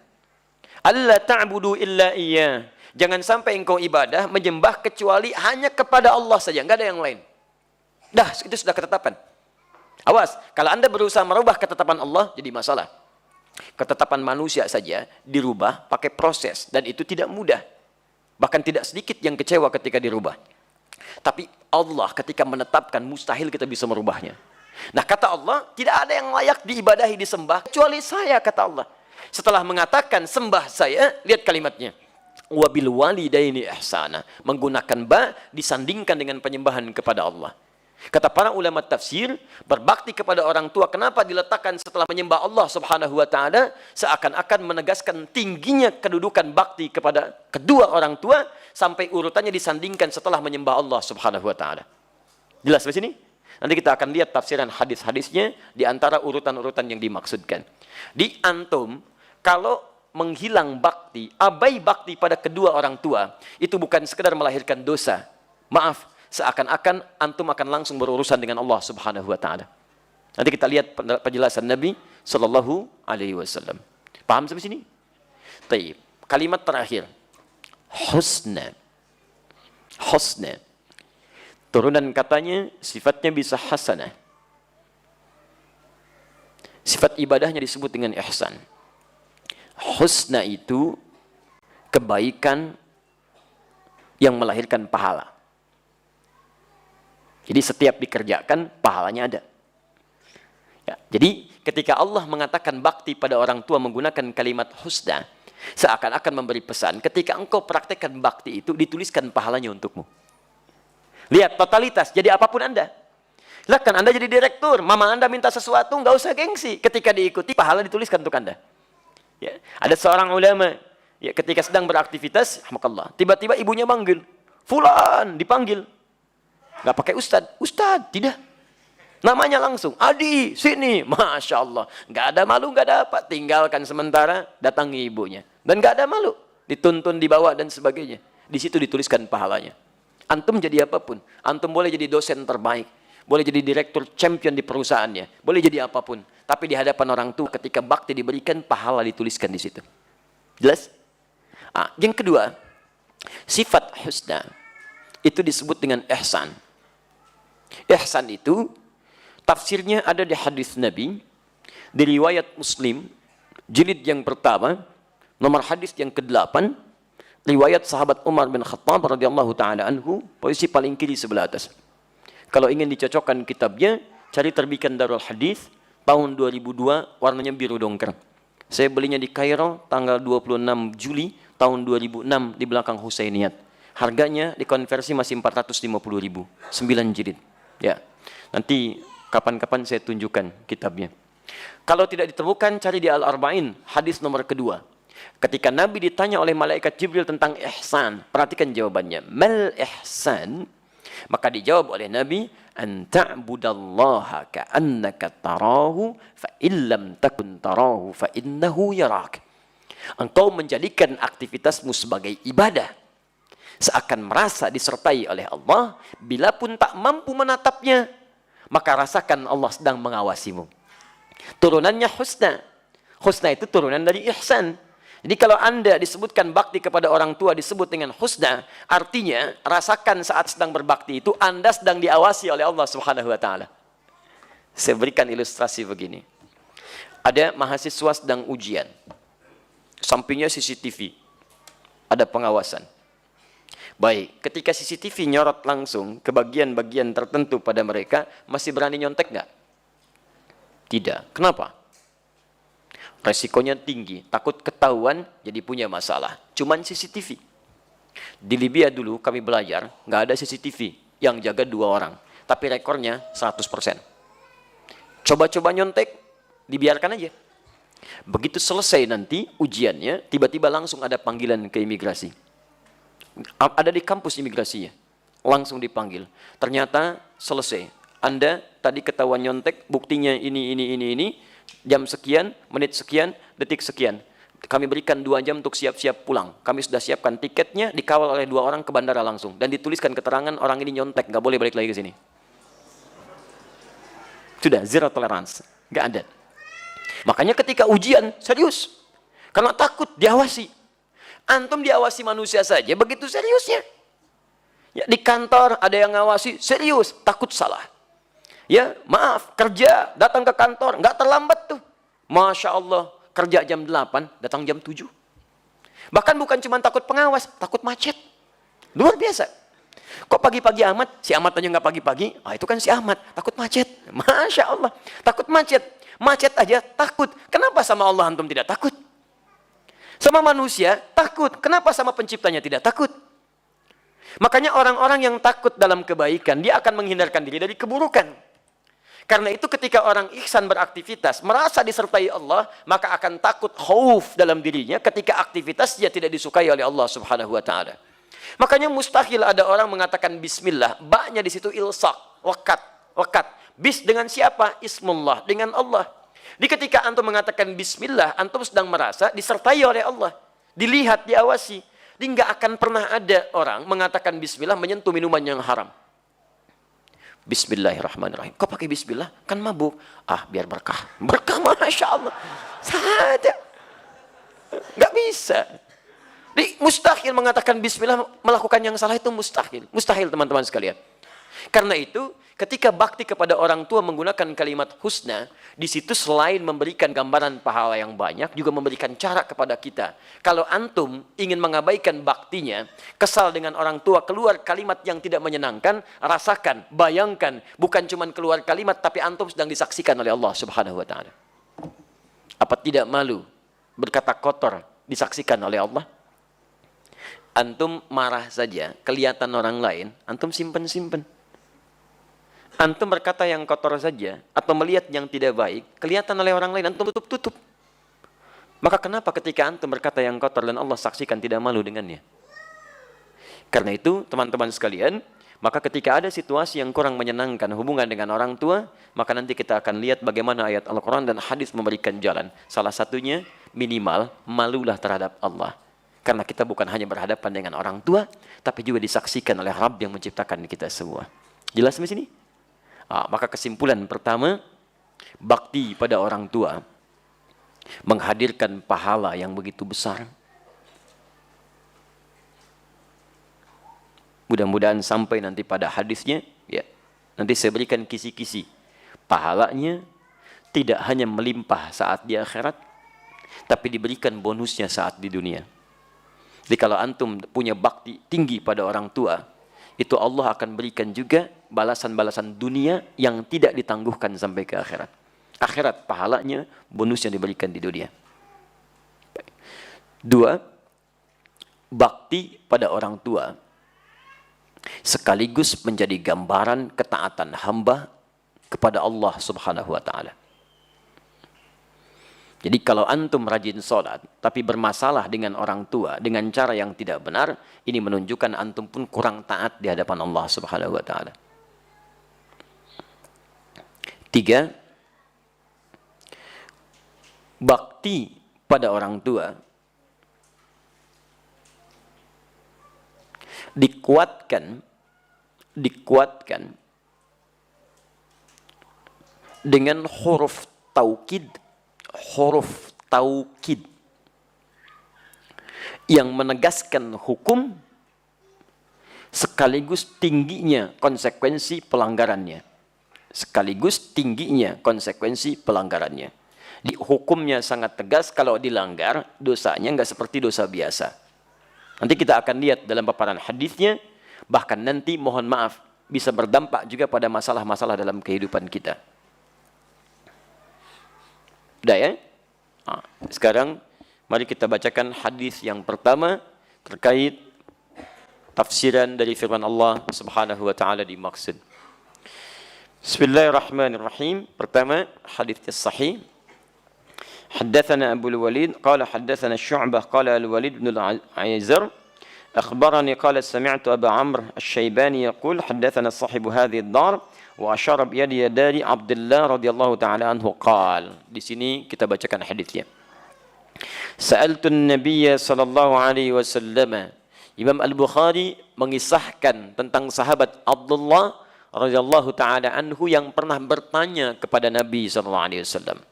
alla ta'budu illa iyyah. Jangan sampai engkau ibadah, menyembah kecuali hanya kepada Allah saja, enggak ada yang lain. Dah, itu sudah ketetapan. Awas, kalau Anda berusaha merubah ketetapan Allah, jadi masalah. Ketetapan manusia saja dirubah pakai proses, dan itu tidak mudah. Bahkan tidak sedikit yang kecewa ketika dirubah. Tapi Allah ketika menetapkan, mustahil kita bisa merubahnya. Nah, kata Allah, tidak ada yang layak diibadahi, disembah, kecuali saya, kata Allah. Setelah mengatakan sembah saya, lihat kalimatnya. Wabil walidaini ihsana. Menggunakan ba disandingkan dengan penyembahan kepada Allah. Kata para ulama tafsir, berbakti kepada orang tua kenapa diletakkan setelah menyembah Allah Subhanahu wa taala? Seakan-akan menegaskan tingginya kedudukan bakti kepada kedua orang tua sampai urutannya disandingkan setelah menyembah Allah Subhanahu wa taala. Jelas di sini? Nanti kita akan lihat tafsiran hadis-hadisnya di antara urutan-urutan yang dimaksudkan. Di antum, kalau menghilang bakti, abai bakti pada kedua orang tua, itu bukan sekedar melahirkan dosa. Maaf, seakan-akan antum akan langsung berurusan dengan Allah Subhanahu wa taala. Nanti kita lihat penjelasan Nabi sallallahu alaihi wasallam. Paham sampai sini? Baik. Kalimat terakhir. Husna. Husna. Turunan katanya sifatnya bisa hasanah. Sifat ibadahnya disebut dengan ihsan. Husna itu kebaikan yang melahirkan pahala. Jadi setiap dikerjakan, pahalanya ada. Ya, jadi ketika Allah mengatakan bakti pada orang tua menggunakan kalimat husna, seakan-akan memberi pesan, ketika engkau praktekkan bakti itu, dituliskan pahalanya untukmu. Lihat totalitas, jadi apapun Anda. Silahkan Anda jadi direktur, mama Anda minta sesuatu, nggak usah gengsi. Ketika diikuti, pahala dituliskan untuk Anda. Ya, ada seorang ulama, ya, ketika sedang beraktivitas, tiba-tiba ibunya manggil, Fulan, dipanggil. Nggak pakai Ustad, tidak. Namanya langsung, Adi, sini. Masya Allah. Nggak ada malu, nggak ada apa. Tinggalkan sementara, datangi ibunya. Dan nggak ada malu. Dituntun, dibawa, dan sebagainya. Di situ dituliskan pahalanya. Antum jadi apapun. Antum boleh jadi dosen terbaik. Boleh jadi direktur champion di perusahaannya. Boleh jadi apapun. Tapi di hadapan orang tua, ketika bakti diberikan, pahala dituliskan di situ. Jelas? Yang kedua, sifat husna. Itu disebut dengan ihsan. Ihsan itu tafsirnya ada di hadis Nabi, di riwayat Muslim, jilid yang pertama, nomor hadis yang ke-8, riwayat sahabat Umar bin Khattab radhiyallahu taala anhu, posisi paling kiri sebelah atas. Kalau ingin dicocokkan kitabnya, cari terbitan Darul Hadis tahun 2002, warnanya biru dongker. Saya belinya di Kairo tanggal 26 Juli tahun 2006 di belakang Husainiyat. Harganya dikonversi masih 450.000, 9 jilid. Ya, nanti kapan-kapan saya tunjukkan kitabnya. Kalau tidak ditemukan, cari di Al-Arba'in, hadis nomor kedua. Ketika Nabi ditanya oleh malaikat Jibril tentang ihsan, perhatikan jawabannya. Mal ihsan? Maka dijawab oleh Nabi, an ta'budallaha ka'annaka tarahu fa illam takun tarahu fa innahu yarak. Engkau menjadikan aktivitasmu sebagai ibadah, seakan merasa disertai oleh Allah, bila pun tak mampu menatapnya, maka rasakan Allah sedang mengawasimu. Turunannya husna. Husna itu turunan dari ihsan. Jadi kalau Anda disebutkan bakti kepada orang tua disebut dengan husna, artinya rasakan saat sedang berbakti itu Anda sedang diawasi oleh Allah Subhanahu wa taala. Saya berikan ilustrasi begini. Ada mahasiswa sedang ujian. Sampingnya CCTV. Ada pengawasan. Baik, ketika CCTV nyorot langsung ke bagian-bagian tertentu pada mereka, masih berani nyontek nggak? Tidak. Kenapa? Resikonya tinggi, takut ketahuan jadi punya masalah. Cuman CCTV. Di Libya dulu kami belajar, nggak ada CCTV yang jaga 2 orang. Tapi rekornya 100%. Coba-coba nyontek, dibiarkan aja. Begitu selesai nanti ujiannya, tiba-tiba langsung ada panggilan ke imigrasi. Ada di kampus imigrasinya. Langsung dipanggil. Ternyata selesai. Anda tadi ketahuan nyontek, buktinya ini. Jam sekian, menit sekian, detik sekian. Kami berikan 2 jam untuk siap-siap pulang. Kami sudah siapkan tiketnya, dikawal oleh 2 orang ke bandara langsung. Dan dituliskan keterangan orang ini nyontek, nggak boleh balik lagi ke sini. Sudah, zero tolerance. Nggak ada. Makanya ketika ujian, serius. Karena takut diawasi. Antum diawasi manusia saja, begitu seriusnya. Ya, di kantor ada yang ngawasi, serius, takut salah. Ya, maaf, kerja, datang ke kantor, nggak terlambat tuh. Masya Allah, kerja jam 8, datang jam 7. Bahkan bukan cuma takut pengawas, takut macet. Luar biasa. Kok pagi-pagi amat, si Ahmad aja nggak pagi-pagi, itu kan si Ahmad, takut macet. Masya Allah, takut macet. Macet aja takut. Kenapa sama Allah antum tidak takut? Sama manusia takut. Kenapa sama penciptanya tidak takut? Makanya orang-orang yang takut dalam kebaikan, dia akan menghindarkan diri dari keburukan. Karena itu ketika orang ihsan beraktivitas, merasa disertai Allah, maka akan takut khauf dalam dirinya ketika aktivitasnya tidak disukai oleh Allah Subhanahu wa taala. Makanya mustahil ada orang mengatakan bismillah, ba-nya di situ ilsaq, wakat. Bis dengan siapa? Ismullah, dengan Allah. Di ketika antum mengatakan bismillah, antum sedang merasa disertai oleh Allah. Dilihat, diawasi. Jadi nggak akan pernah ada orang mengatakan bismillah menyentuh minuman yang haram. Bismillahirrahmanirrahim. Kok pakai bismillah? Kan mabuk. Biar berkah. Berkah, Masya Allah. Saja. Nggak bisa. Jadi mustahil mengatakan bismillah, melakukan yang salah itu mustahil. Mustahil teman-teman sekalian. Karena itu, ketika bakti kepada orang tua menggunakan kalimat husna, di situ selain memberikan gambaran pahala yang banyak, juga memberikan cara kepada kita. Kalau antum ingin mengabaikan baktinya, kesal dengan orang tua, keluar kalimat yang tidak menyenangkan, rasakan, bayangkan, bukan cuma keluar kalimat, tapi antum sedang disaksikan oleh Allah Subhanahu wa taala. Apa tidak malu berkata kotor disaksikan oleh Allah? Antum marah saja, kelihatan orang lain, antum simpen-simpen. Antum berkata yang kotor saja, atau melihat yang tidak baik, kelihatan oleh orang lain, antum tutup-tutup. Maka kenapa ketika antum berkata yang kotor dan Allah saksikan tidak malu dengannya? Karena itu, teman-teman sekalian, maka ketika ada situasi yang kurang menyenangkan hubungan dengan orang tua, maka nanti kita akan lihat bagaimana ayat Al-Quran dan hadis memberikan jalan. Salah satunya, minimal, malulah terhadap Allah. Karena kita bukan hanya berhadapan dengan orang tua, tapi juga disaksikan oleh Rabb yang menciptakan kita semua. Jelas di sini? Maka kesimpulan pertama, bakti pada orang tua menghadirkan pahala yang begitu besar. Mudah-mudahan sampai nanti pada hadisnya, ya. Nanti saya berikan kisi-kisi. Pahalanya tidak hanya melimpah saat di akhirat, tapi diberikan bonusnya saat di dunia. Jadi kalau antum punya bakti tinggi pada orang tua, itu Allah akan berikan juga balasan-balasan dunia yang tidak ditangguhkan sampai ke akhirat. Akhirat pahalanya, bonusnya diberikan di dunia. 2, bakti pada orang tua sekaligus menjadi gambaran ketaatan hamba kepada Allah Subhanahu wa taala. Jadi kalau antum rajin sholat, tapi bermasalah dengan orang tua, dengan cara yang tidak benar, ini menunjukkan antum pun kurang taat di hadapan Allah Subhanahu wa ta'ala. 3, bakti pada orang tua dikuatkan dengan huruf taukid yang menegaskan hukum sekaligus tingginya konsekuensi pelanggarannya. Di hukumnya sangat tegas, kalau dilanggar dosanya nggak seperti dosa biasa. Nanti kita akan lihat dalam paparan hadisnya, bahkan nanti mohon maaf bisa berdampak juga pada masalah-masalah dalam kehidupan kita. Udah ya? Sekarang mari kita bacakan hadis yang pertama terkait tafsiran dari firman Allah Subhanahu wa taala dimaksud. Bismillahirrahmanirrahim. Pertama, hadis sahih. Haddatsana Abu al-Walid qala haddatsana Syu'bah qala al-Walid bin al-Aizar akhbarani qala sami'tu Abu Amr asy-Syaibani yaqul haddatsana sahibu hadhihi ad-dar wa asyara bi yadi dari Abdullah radhiyallahu taala anhu qala. Di sini kita bacakan hadisnya. Sa'altu an-nabiyya sallallahu alaihi wasallam. Imam Al-Bukhari mengisahkan tentang sahabat Abdullah radhiyallahu taala anhu yang pernah bertanya kepada Nabi sallallahu alaihi wasallam.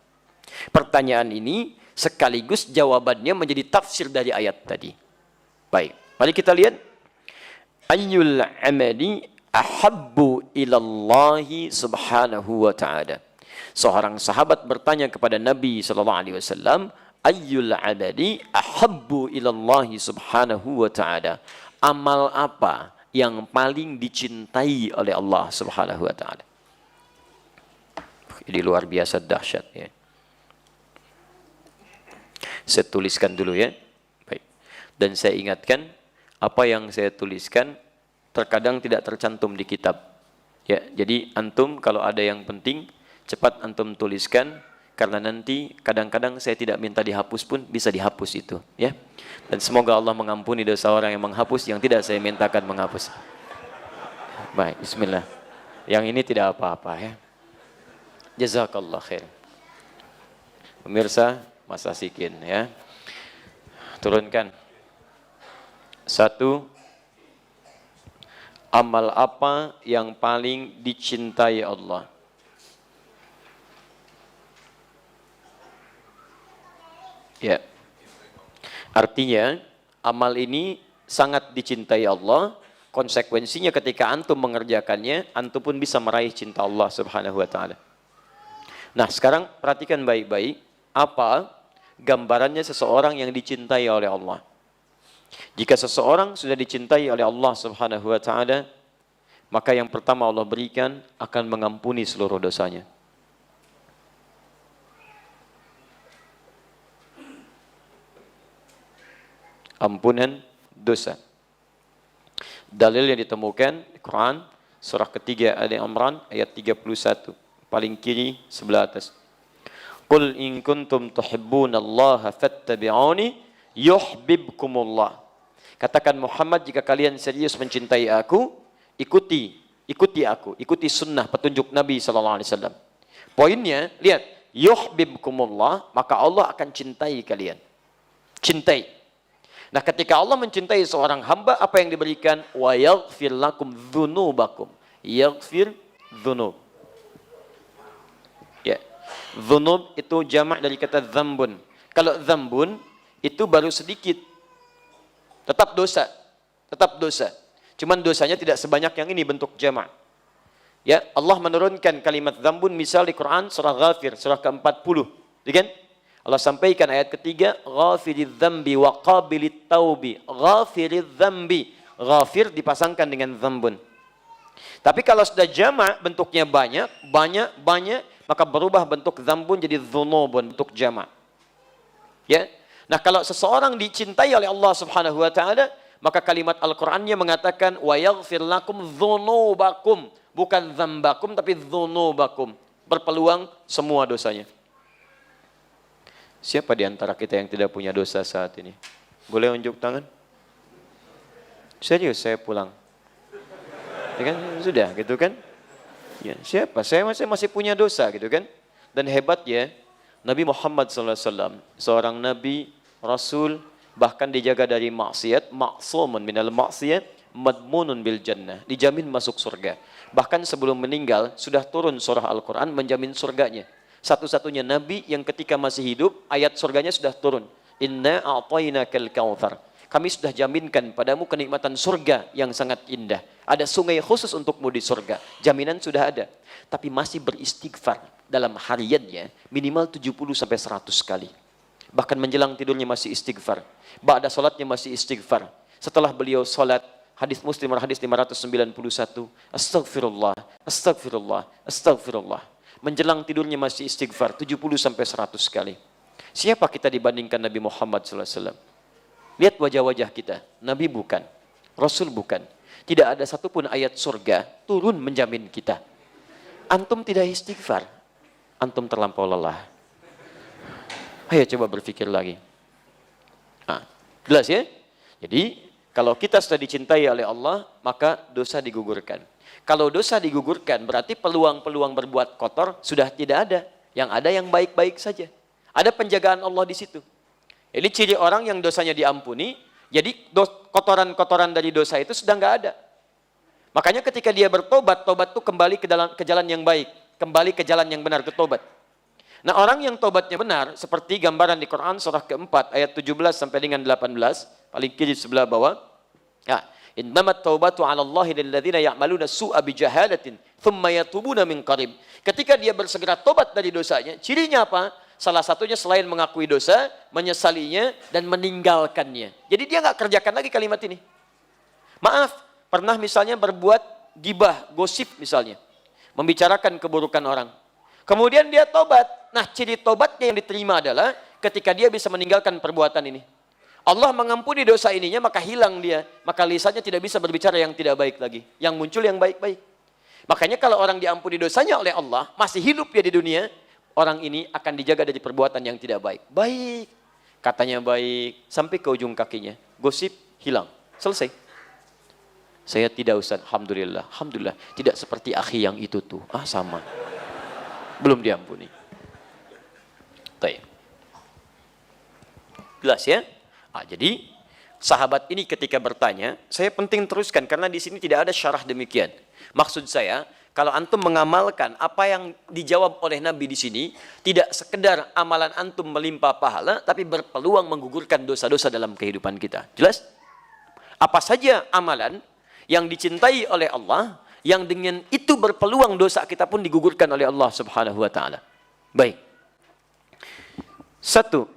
Pertanyaan ini sekaligus jawabannya menjadi tafsir dari ayat tadi. Baik, mari kita lihat ayyul amali ahabbu ilallahi subhanahu wa ta'ala. Seorang sahabat bertanya kepada Nabi sallallahu alaihi wasallam, ayyul amali ahabbu ilallahi subhanahu wa ta'ala. Amal apa yang paling dicintai oleh Allah subhanahu wa ta'ala? Ini luar biasa dahsyat ya. Saya tuliskan dulu ya. Baik. Dan saya ingatkan, apa yang saya tuliskan terkadang tidak tercantum di kitab. Ya, jadi antum kalau ada yang penting cepat antum tuliskan, karena nanti kadang-kadang saya tidak minta dihapus pun bisa dihapus itu, ya. Dan semoga Allah mengampuni dosa orang yang menghapus yang tidak saya mintakan menghapus. Baik, bismillah. Yang ini tidak apa-apa ya. Jazakallah khair. Pemirsa, Mas Asikin ya. Turunkan. 1. Amal apa yang paling dicintai Allah? Ya. Artinya, amal ini sangat dicintai Allah. Konsekuensinya ketika antum mengerjakannya, antum pun bisa meraih cinta Allah Subhanahu wa taala. Nah, sekarang perhatikan baik-baik apa gambarannya seseorang yang dicintai oleh Allah. Jika seseorang sudah dicintai oleh Allah Subhanahu wa taala, maka yang pertama Allah berikan akan mengampuni seluruh dosanya. Ampunan dosa. Dalil yang ditemukan di Quran surah ketiga Ali Imran ayat 31, paling kiri sebelah atas. Qul in kuntum tuhibbunallaha fattabi'uni yuhibbukumullah. Katakan Muhammad, jika kalian serius mencintai aku, ikuti aku, ikuti sunnah petunjuk Nabi sallallahu alaihi wasallam. Poinnya, lihat, yuhibbukumullah, maka Allah akan cintai kalian. Cintai. Nah, ketika Allah mencintai seorang hamba, apa yang diberikan? Wa yaghfir lakum dzunubakum. Yaghfir dzunub. Ya. Dzunub itu jamak dari kata dzambun. Kalau dzambun itu baru sedikit. Tetap dosa. Tetap dosa. Cuman dosanya tidak sebanyak yang ini bentuk jamak. Ya, Allah menurunkan kalimat dzambun misal di Quran surah Ghafir, surah ke-40. Kan? Allah sampaikan ayat ketiga, ghafiriz dzambi wa qabilit taubi. Ghafiriz dzambi. Ghafir dipasangkan dengan dzambun. Tapi kalau sudah jamak bentuknya banyak, maka berubah bentuk dzambun jadi dzunubun, bentuk jamak. Ya. Nah, kalau seseorang dicintai oleh Allah Subhanahu wa taala, maka kalimat Al-Qur'annya mengatakan wa yaghfir lakum dzunubakum, bukan dzambakum tapi dzunubakum. Berpeluang semua dosanya. Siapa di antara kita yang tidak punya dosa saat ini? Boleh unjuk tangan? Serius, saya pulang. Ya kan? Sudah, gitu kan? Ya, siapa? Saya masih punya dosa, gitu kan? Dan hebatnya, Nabi Muhammad SAW, seorang Nabi, Rasul, bahkan dijaga dari maksiat, ma'sumun minal maksiat, madmunun bil jannah, dijamin masuk surga. Bahkan sebelum meninggal, sudah turun surah Al-Quran menjamin surganya. Satu-satunya Nabi yang ketika masih hidup, ayat surganya sudah turun. Inna a'tainakal kautsar. Kami sudah jaminkan padamu kenikmatan surga yang sangat indah. Ada sungai khusus untukmu di surga. Jaminan sudah ada. Tapi masih beristighfar dalam hariannya minimal 70-100 kali. Bahkan menjelang tidurnya masih istighfar. Ba'da salatnya masih istighfar. Setelah beliau salat, hadis Muslim hadis 591, astagfirullah, astagfirullah, astagfirullah. Menjelang tidurnya masih istighfar 70-100 kali. Siapa kita dibandingkan Nabi Muhammad SAW? Lihat wajah-wajah kita. Nabi bukan, Rasul bukan. Tidak ada satupun ayat surga turun menjamin kita. Antum tidak istighfar, antum terlampau lelah. Ayo coba berpikir lagi. Nah, jelas ya? Jadi, kalau kita sudah dicintai oleh Allah, maka dosa digugurkan. Kalau dosa digugurkan, berarti peluang-peluang berbuat kotor sudah tidak ada. Yang ada yang baik-baik saja. Ada penjagaan Allah di situ. Ini ciri orang yang dosanya diampuni, jadi kotoran-kotoran dari dosa itu sudah nggak ada. Makanya ketika dia bertobat, tobat itu kembali ke jalan yang baik. Kembali ke jalan yang benar, ke tobat. Nah, orang yang tobatnya benar, seperti gambaran di Quran surah keempat ayat 17 sampai dengan 18, paling kiri sebelah bawah. Nah, Innamat taubatu 'ala Allahi lil ladzina ya'maluna su'a bijahalatin thumma yatubuna min qarib. Ketika dia bersegera tobat dari dosanya, cirinya apa? Salah satunya selain mengakui dosa, menyesalinya dan meninggalkannya. Jadi dia nggak kerjakan lagi kalimat ini. Maaf, pernah misalnya berbuat gibah, gosip misalnya, membicarakan keburukan orang. Kemudian dia tobat. Nah, ciri tobatnya yang diterima adalah ketika dia bisa meninggalkan perbuatan ini. Allah mengampuni dosa ininya, maka hilang dia. Maka lisannya tidak bisa berbicara yang tidak baik lagi. Yang muncul yang baik-baik. Makanya kalau orang diampuni dosanya oleh Allah, masih hidup dia di dunia, orang ini akan dijaga dari perbuatan yang tidak baik. Baik. Katanya baik, sampai ke ujung kakinya. Gosip, hilang. Selesai. Saya tidak, Ustaz. Alhamdulillah. Alhamdulillah. Tidak seperti akhi yang itu tuh. Ah, sama. Belum diampuni. Baik. Jelas ya? Jadi sahabat ini ketika bertanya, saya penting teruskan karena di sini tidak ada syarah demikian. Maksud saya, kalau antum mengamalkan apa yang dijawab oleh Nabi di sini, tidak sekedar amalan antum melimpah pahala, tapi berpeluang menggugurkan dosa-dosa dalam kehidupan kita. Jelas? Apa saja amalan yang dicintai oleh Allah, yang dengan itu berpeluang dosa kita pun digugurkan oleh Allah Subhanahu wa taala. Baik. Satu,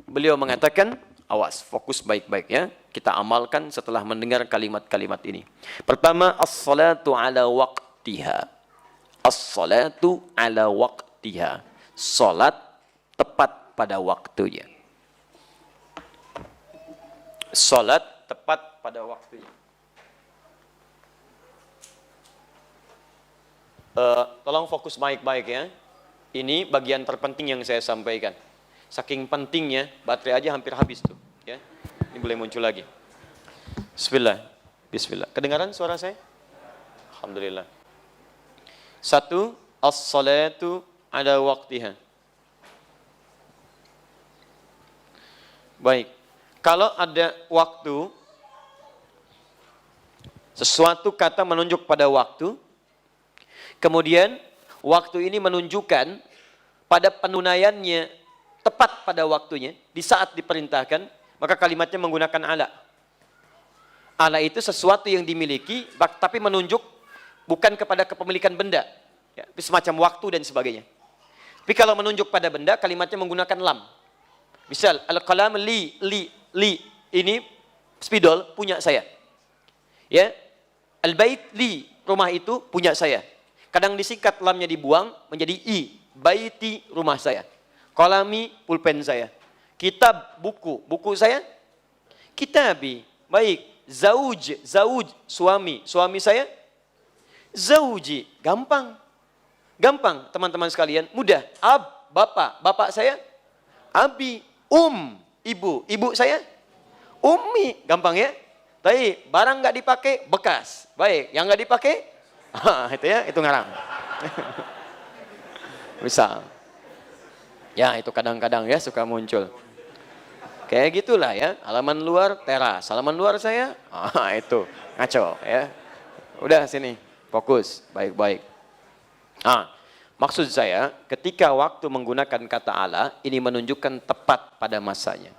beliau mengatakan, awas, fokus baik-baik ya. Kita amalkan setelah mendengar kalimat-kalimat ini. Pertama, as-salatu ala waqtiha. As-salatu ala waqtiha. Salat tepat pada waktunya. Salat tepat pada waktunya. Tolong fokus baik-baik ya. Ini bagian terpenting yang saya sampaikan. Saking pentingnya, baterai aja hampir habis tuh. Ya. Ini boleh muncul lagi. Bismillah. Bismillah. Kedengaran suara saya? Alhamdulillah. Satu, as-salatu ada waktiha. Baik. Kalau ada waktu, sesuatu kata menunjuk pada waktu, kemudian waktu ini menunjukkan pada penunaiannya tepat pada waktunya, di saat diperintahkan, maka kalimatnya menggunakan ala. Ala itu sesuatu yang dimiliki, tapi menunjuk bukan kepada kepemilikan benda. Ya, semacam waktu dan sebagainya. Tapi kalau menunjuk pada benda, kalimatnya menggunakan lam. Misal, al-qalam li. Ini spidol punya saya. Ya, al-bait li, rumah itu punya saya. Kadang disingkat lamnya dibuang menjadi i, baiti, rumah saya. Qalami, pulpen saya. Kitab, buku saya. Kitabi, baik. Zauj, suami saya. Zauji, gampang. Gampang, teman-teman sekalian, mudah. Ab, bapak saya. Abi, ibu saya. Ummi, gampang ya. Baik, barang nggak dipakai, bekas. Baik, yang nggak dipakai, itu ya, itu ngarang. Misal. Ya, itu kadang-kadang ya suka muncul. Kayak gitulah ya, halaman luar teras, halaman luar saya, itu ngaco ya. Udah sini, fokus, baik-baik. Maksud saya, ketika waktu menggunakan kata ala, ini menunjukkan tepat pada masanya.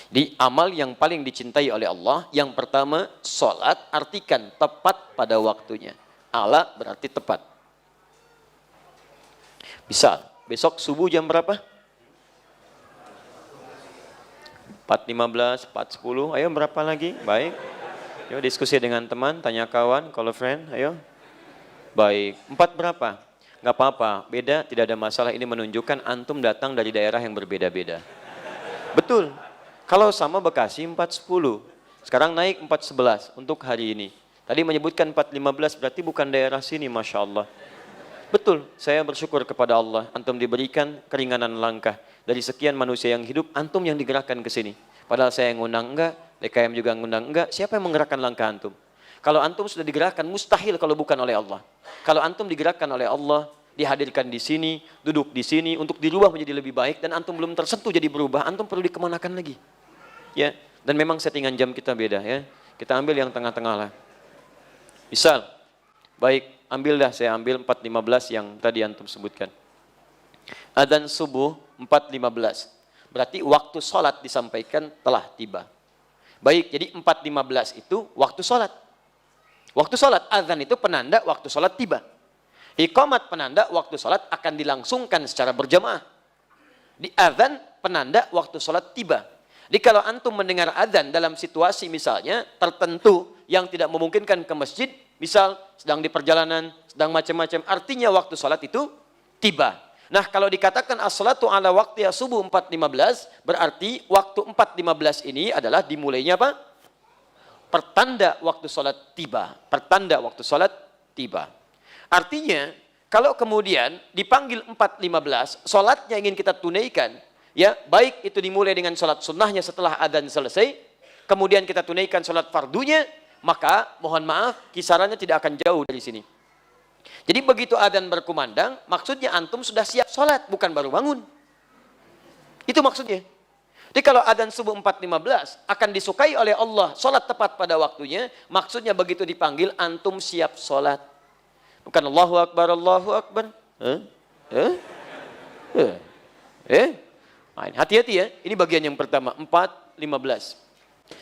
Di amal yang paling dicintai oleh Allah, yang pertama, sholat, artikan tepat pada waktunya. Ala berarti tepat. Bisa. Besok subuh jam berapa? 4.15, 4.10, ayo berapa lagi? Baik. Yuk diskusi dengan teman, tanya kawan, call a friend, ayo. Baik, 4 berapa? Gak apa-apa, beda, tidak ada masalah. Ini menunjukkan antum datang dari daerah yang berbeda-beda. Betul, kalau sama Bekasi 4.10, sekarang naik 4.11 untuk hari ini. Tadi menyebutkan 4.15, berarti bukan daerah sini, Masya Allah. Betul, saya bersyukur kepada Allah, antum diberikan keringanan langkah. Dari sekian manusia yang hidup, antum yang digerakkan ke sini. Padahal saya yang ngundang enggak, DKM juga ngundang enggak, siapa yang menggerakkan langkah antum? Kalau antum sudah digerakkan, mustahil kalau bukan oleh Allah. Kalau antum digerakkan oleh Allah, dihadirkan di sini, duduk di sini, untuk dirubah menjadi lebih baik, dan antum belum tersentuh jadi berubah, antum perlu dikemanakan lagi. Ya, dan memang settingan jam kita beda ya. Kita ambil yang tengah-tengah lah. Misal, baik, saya ambil 4.15 yang tadi antum sebutkan. Adzan subuh 4.15. Berarti waktu sholat disampaikan telah tiba. Baik, jadi 4.15 itu waktu sholat. Waktu sholat, azan itu penanda waktu sholat tiba. Iqamat penanda waktu sholat akan dilangsungkan secara berjamaah. Di azan penanda waktu sholat tiba. Jadi kalau antum mendengar azan dalam situasi misalnya tertentu yang tidak memungkinkan ke masjid, misal sedang di perjalanan, sedang macam-macam, artinya waktu sholat itu tiba. Nah kalau dikatakan as-salatu ala waqtiha subuh 4.15, berarti waktu 4.15 ini adalah dimulainya apa? Pertanda waktu sholat tiba. Pertanda waktu sholat tiba. Artinya, kalau kemudian dipanggil 4.15, sholatnya ingin kita tunaikan, ya baik itu dimulai dengan sholat sunnahnya setelah adzan selesai, kemudian kita tunaikan sholat fardunya, maka mohon maaf, kisarannya tidak akan jauh dari sini. Jadi begitu adzan berkumandang, maksudnya antum sudah siap sholat, bukan baru bangun. Itu maksudnya. Jadi kalau adzan subuh 4.15 akan disukai oleh Allah, sholat tepat pada waktunya, maksudnya begitu dipanggil, antum siap sholat. Bukan Allahu Akbar, Allahu Akbar. Hati-hati ya, ini bagian yang pertama, 4.15.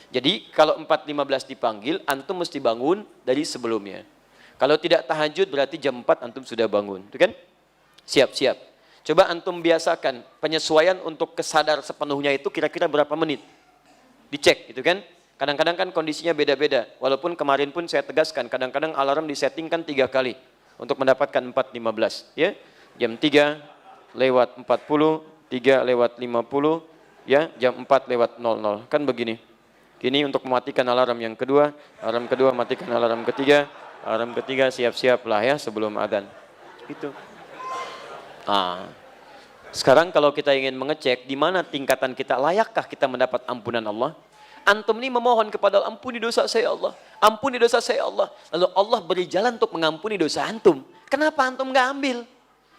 Jadi kalau 4.15 dipanggil, antum mesti bangun dari sebelumnya. Kalau tidak tahajud berarti jam 4 antum sudah bangun, itu kan? Siap-siap. Coba antum biasakan penyesuaian untuk kesadar sepenuhnya itu kira-kira berapa menit. Dicek gitu kan? Kadang-kadang kan kondisinya beda-beda. Walaupun kemarin pun saya tegaskan, kadang-kadang alarm disettingkan 3 kali untuk mendapatkan 4.15, ya. Jam 3 lewat 40, 3 lewat 50, ya, jam 4 lewat 00. Kan begini. Ini untuk mematikan alarm yang kedua, alarm kedua matikan alarm ketiga, alarm ketiga siap-siaplah ya sebelum adzan. Itu. Sekarang kalau kita ingin mengecek di mana tingkatan kita, layakkah kita mendapat ampunan Allah? Antum ini memohon kepada Allah, ampuni dosa saya Allah, ampuni dosa saya Allah. Lalu Allah beri jalan untuk mengampuni dosa antum. Kenapa antum nggak ambil?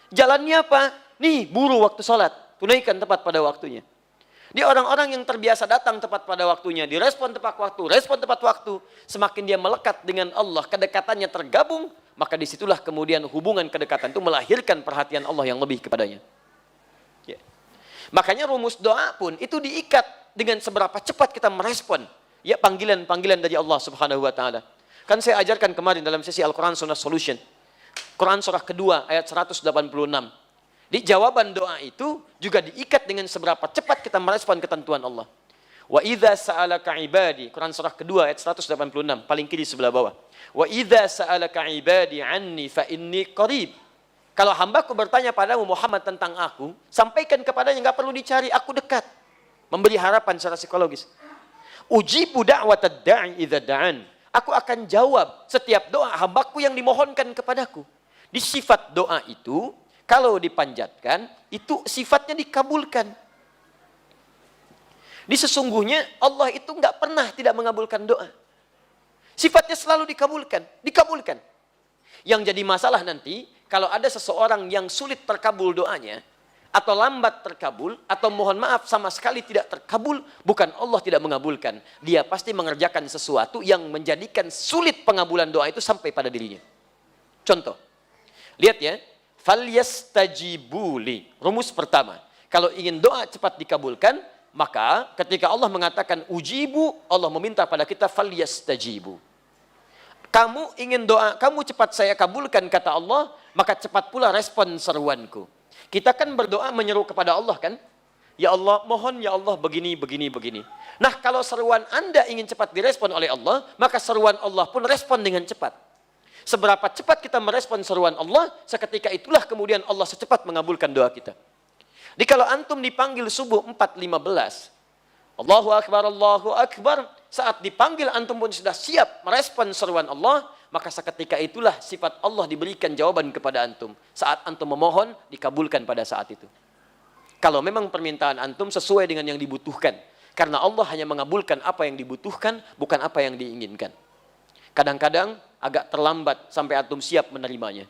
Jalannya apa? Nih, buru waktu sholat, tunaikan tepat pada waktunya. Dia orang-orang yang terbiasa datang tepat pada waktunya, direspon tepat waktu, respon tepat waktu. Semakin dia melekat dengan Allah, kedekatannya tergabung, maka disitulah kemudian hubungan kedekatan itu melahirkan perhatian Allah yang lebih kepadanya. Ya. Makanya rumus doa pun itu diikat dengan seberapa cepat kita merespon ya panggilan-panggilan dari Allah Subhanahu wa taala. Kan saya ajarkan kemarin dalam sesi Al-Qur'an Sunnah Solution. Quran surah kedua ayat 186. Di jawaban doa itu juga diikat dengan seberapa cepat kita merespon ketentuan Allah. Wa idza sa'alaka ibadi, Quran surah kedua ayat 186, paling kiri sebelah bawah. Wa idza sa'alaka ibadi anni fa inni qarib. Kalau hambaku bertanya padamu Muhammad tentang aku, sampaikan kepadanya, enggak perlu dicari, aku dekat. Memberi harapan secara psikologis. Ujibu da'watad da'i idza da'an. Aku akan jawab setiap doa hambaku yang dimohonkan kepadaku. Di sifat doa itu, kalau dipanjatkan, itu sifatnya dikabulkan. Di sesungguhnya Allah itu enggak pernah tidak mengabulkan doa. Sifatnya selalu dikabulkan, dikabulkan. Yang jadi masalah nanti, kalau ada seseorang yang sulit terkabul doanya, atau lambat terkabul, atau mohon maaf sama sekali tidak terkabul, bukan Allah tidak mengabulkan. Dia pasti mengerjakan sesuatu yang menjadikan sulit pengabulan doa itu sampai pada dirinya. Contoh, lihat ya, falyastajibuli. Rumus pertama, kalau ingin doa cepat dikabulkan, maka ketika Allah mengatakan ujibu, Allah meminta pada kita falyastajibu. Kamu ingin doa, kamu cepat saya kabulkan kata Allah, maka cepat pula respon seruanku. Kita kan berdoa menyeru kepada Allah kan? Ya Allah, mohon ya Allah begini, begini, begini. Nah kalau seruan Anda ingin cepat direspon oleh Allah, maka seruan Allah pun respon dengan cepat. Seberapa cepat kita merespon seruan Allah, seketika itulah kemudian Allah secepat mengabulkan doa kita. Jadi kalau antum dipanggil subuh 4.15, Allahu Akbar, saat dipanggil antum pun sudah siap merespon seruan Allah, maka seketika itulah sifat Allah diberikan jawaban kepada antum. Saat antum memohon, dikabulkan pada saat itu. Kalau memang permintaan antum sesuai dengan yang dibutuhkan. Karena Allah hanya mengabulkan apa yang dibutuhkan, bukan apa yang diinginkan. Kadang-kadang agak terlambat sampai antum siap menerimanya.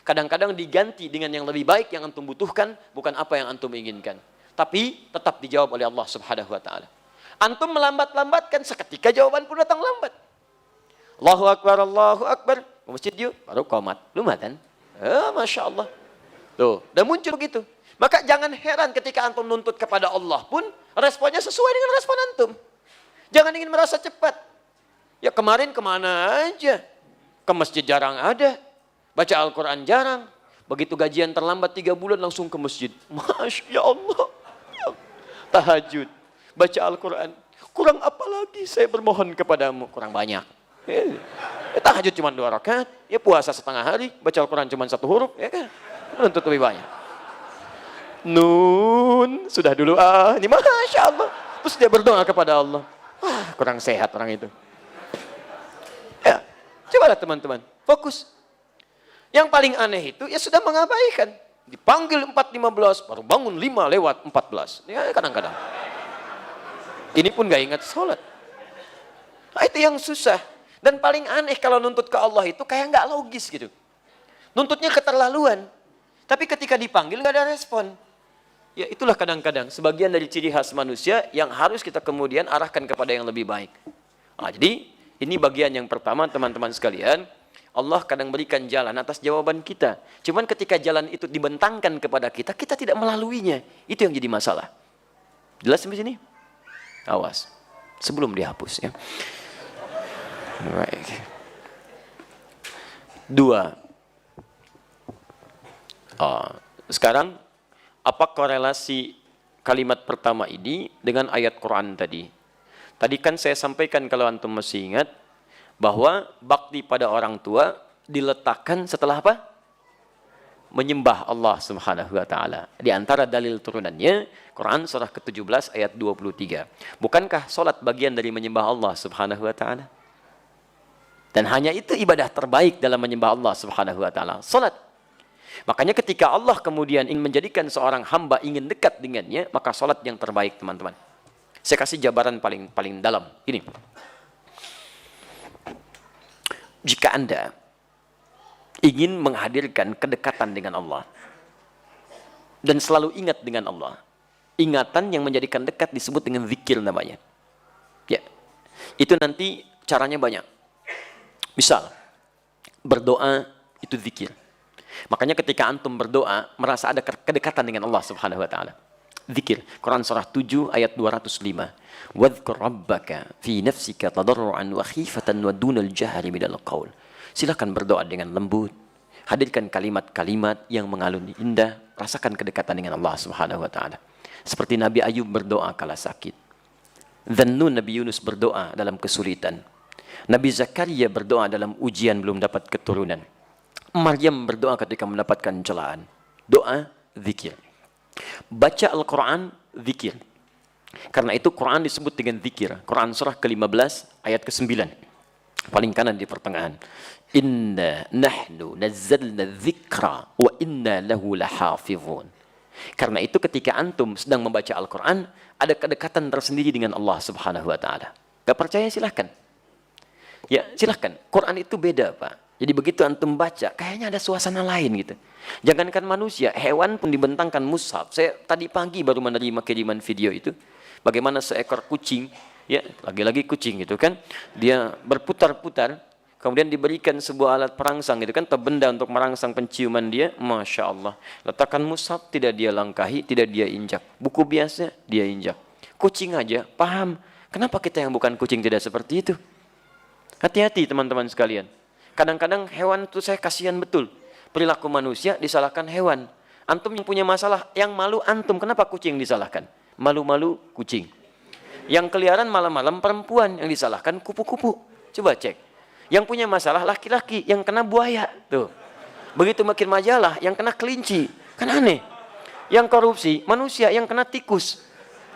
Kadang-kadang diganti dengan yang lebih baik yang antum butuhkan, bukan apa yang antum inginkan. Tapi tetap dijawab oleh Allah Subhanahu wa taala. Antum melambat-lambatkan, seketika jawaban pun datang lambat. Allahu Akbar, Allahu Akbar. Ke masjid yuk, baru qomat. Belum kan? Masya Allah. Tuh, udah muncul begitu. Maka jangan heran ketika antum nuntut kepada Allah pun, responnya sesuai dengan respon antum. Jangan ingin merasa cepat. Ya kemarin kemana aja? Ke masjid jarang ada. Baca Al-Quran jarang. Begitu gajian terlambat 3 bulan langsung ke masjid. Masya Allah. Tahajud. Baca Al-Quran. Kurang apa lagi saya bermohon kepadamu? Kurang banyak. Tahajud cuma 2 rakaat. Ya puasa setengah hari. Baca Al-Quran cuma 1 huruf. Ya kan? Untuk lebih banyak. Nun. Sudah dulu. Ini Masya Allah. Terus dia berdoa kepada Allah. Wah, kurang sehat orang itu. Ya, cobalah teman-teman. Fokus. Yang paling aneh itu ya sudah mengabaikan. Dipanggil 4.15, baru bangun 5 lewat 14. Ya kadang-kadang. Ini pun gak ingat sholat. Nah, itu yang susah. Dan paling aneh kalau nuntut ke Allah itu kayak gak logis gitu. Nuntutnya keterlaluan. Tapi ketika dipanggil gak ada respon. Ya itulah kadang-kadang sebagian dari ciri khas manusia yang harus kita kemudian arahkan kepada yang lebih baik. Nah, jadi ini bagian yang pertama teman-teman sekalian. Allah kadang berikan jalan atas jawaban kita. Cuman ketika jalan itu dibentangkan kepada kita, kita tidak melaluinya. Itu yang jadi masalah. Jelas sampai sini? Awas. Sebelum dihapus ya. Baik. 2. Sekarang, apa korelasi kalimat pertama ini dengan ayat Quran tadi? Tadi kan saya sampaikan kalau antum masih ingat, bahwa bakti pada orang tua diletakkan setelah apa? Menyembah Allah Subhanahu wa taala. Di antara dalil turunannya Quran surah ke-17 ayat 23. Bukankah salat bagian dari menyembah Allah Subhanahu wa taala? Dan hanya itu ibadah terbaik dalam menyembah Allah Subhanahu wa taala, salat. Makanya ketika Allah kemudian ingin menjadikan seorang hamba ingin dekat dengannya, maka salat yang terbaik, teman-teman. Saya kasih jabaran paling dalam. Ini. Jika Anda ingin menghadirkan kedekatan dengan Allah dan selalu ingat dengan Allah, ingatan yang menjadikan dekat disebut dengan zikir namanya. Ya, itu nanti caranya banyak. Misal, berdoa itu zikir. Makanya ketika antum berdoa merasa ada kedekatan dengan Allah Subhanahu wa taala. Zikir. Quran surah 7 ayat 205. Wadhkur rabbaka fi nafsika tadarruan wa khifatan wa dunal jahri minal qaul. Silakan berdoa dengan lembut. Hadirkan kalimat-kalimat yang mengalun indah. Rasakan kedekatan dengan Allah Subhanahu wa taala. Seperti Nabi Ayub berdoa kala sakit. Dhannun Nabi Yunus berdoa dalam kesulitan. Nabi Zakaria berdoa dalam ujian belum dapat keturunan. Maryam berdoa ketika mendapatkan celaan. Doa, zikir. Baca Al-Quran, zikir. Karena itu Quran disebut dengan zikir. Quran surah ke-15 ayat ke-9. Paling kanan di pertengahan. Inna nahnu nazzalna dzikra wa inna lahu lahafizun. Karena itu ketika antum sedang membaca Al-Quran, ada kedekatan tersendiri dengan Allah Subhanahu wa taala. Gak percaya silahkan. Ya silahkan. Quran itu beda, Pak. Jadi begitu antum baca, kayaknya ada suasana lain gitu. Jangankan manusia, hewan pun dibentangkan mushaf. Saya tadi pagi baru menerima kiriman video itu. Bagaimana seekor kucing, ya lagi-lagi kucing gitu kan. Dia berputar-putar, kemudian diberikan sebuah alat perangsang gitu kan. Benda untuk merangsang penciuman dia, Masya Allah. Letakkan mushaf, tidak dia langkahi, tidak dia injak. Buku biasa, dia injak. Kucing aja, paham. Kenapa kita yang bukan kucing tidak seperti itu? Hati-hati teman-teman sekalian. Kadang-kadang hewan itu saya kasihan betul. Perilaku manusia disalahkan hewan. Antum yang punya masalah, yang malu antum. Kenapa kucing disalahkan? Malu-malu kucing. Yang keliaran malam-malam perempuan, yang disalahkan kupu-kupu. Coba cek. Yang punya masalah laki-laki, yang kena buaya. Tuh. Begitu makin majalah, yang kena kelinci. Kan aneh. Yang korupsi, manusia yang kena tikus.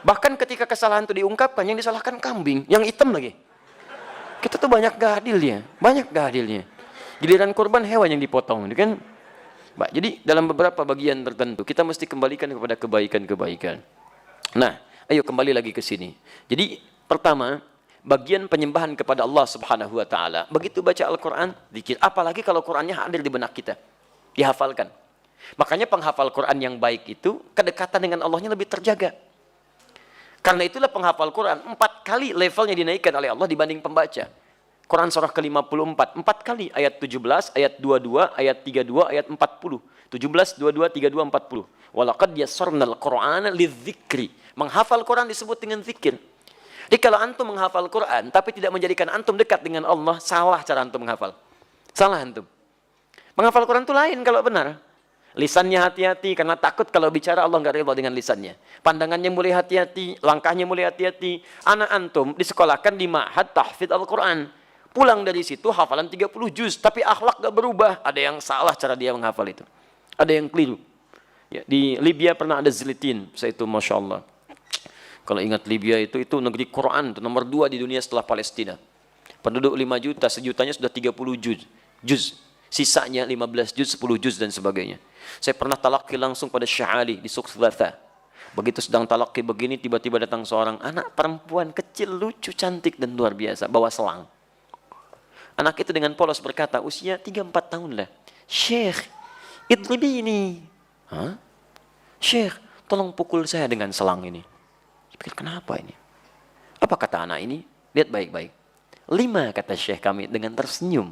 Bahkan ketika kesalahan itu diungkapkan, yang disalahkan kambing. Yang hitam lagi. Kita tuh banyak gak adilnya, Giliran korban hewan yang dipotong, kan? Jadi dalam beberapa bagian tertentu kita mesti kembalikan kepada kebaikan-kebaikan. Nah, ayo kembali lagi ke sini. Jadi pertama, bagian penyembahan kepada Allah Subhanahu wa taala. Begitu baca Al-Qur'an, zikir. Apalagi kalau Qur'annya hadir di benak kita. Dihafalkan. Makanya penghafal Qur'an yang baik itu kedekatan dengan Allahnya lebih terjaga. Karena itulah penghafal Quran 4 kali levelnya dinaikkan oleh Allah dibanding pembaca. Quran surah ke-54, 4 kali. Ayat 17, ayat 22, ayat 32, ayat 40. 17, 22, 32, 40. Walaqad yassarnal Qur'ana lidzikri. Menghafal Quran disebut dengan zikir. Jadi kalau antum menghafal Quran, tapi tidak menjadikan antum dekat dengan Allah, salah cara antum menghafal. Salah antum. Menghafal Quran itu lain kalau benar. Lisannya hati-hati, karena takut kalau bicara Allah nggak ridha dengan lisannya. Pandangannya mulai hati-hati, langkahnya mulai hati-hati. Anak antum disekolahkan di ma'had tahfidz Al-Quran. Pulang dari situ hafalan 30 juz, tapi akhlak gak berubah. Ada yang salah cara dia menghafal itu. Ada yang keliru. Ya, di Libya pernah ada Zlitin, saya itu Masya Allah. Kalau ingat Libya itu negeri Quran, itu nomor 2 di dunia setelah Palestina. Penduduk 5 juta, sejutanya sudah 30 juz. Sisanya 15 juz, 10 juz dan sebagainya. Saya pernah talaqi langsung pada Syekh Ali di Suqslatha. Begitu sedang talaqi begini, tiba-tiba datang seorang anak perempuan kecil, lucu, cantik dan luar biasa, bawa selang. Anak itu dengan polos berkata, usia 3-4 tahun lah. Syekh, idribini. Hah? Syekh, tolong pukul saya dengan selang ini. Pikir, kenapa ini? Apa kata anak ini? Lihat baik-baik. 5 kata Syekh kami dengan tersenyum.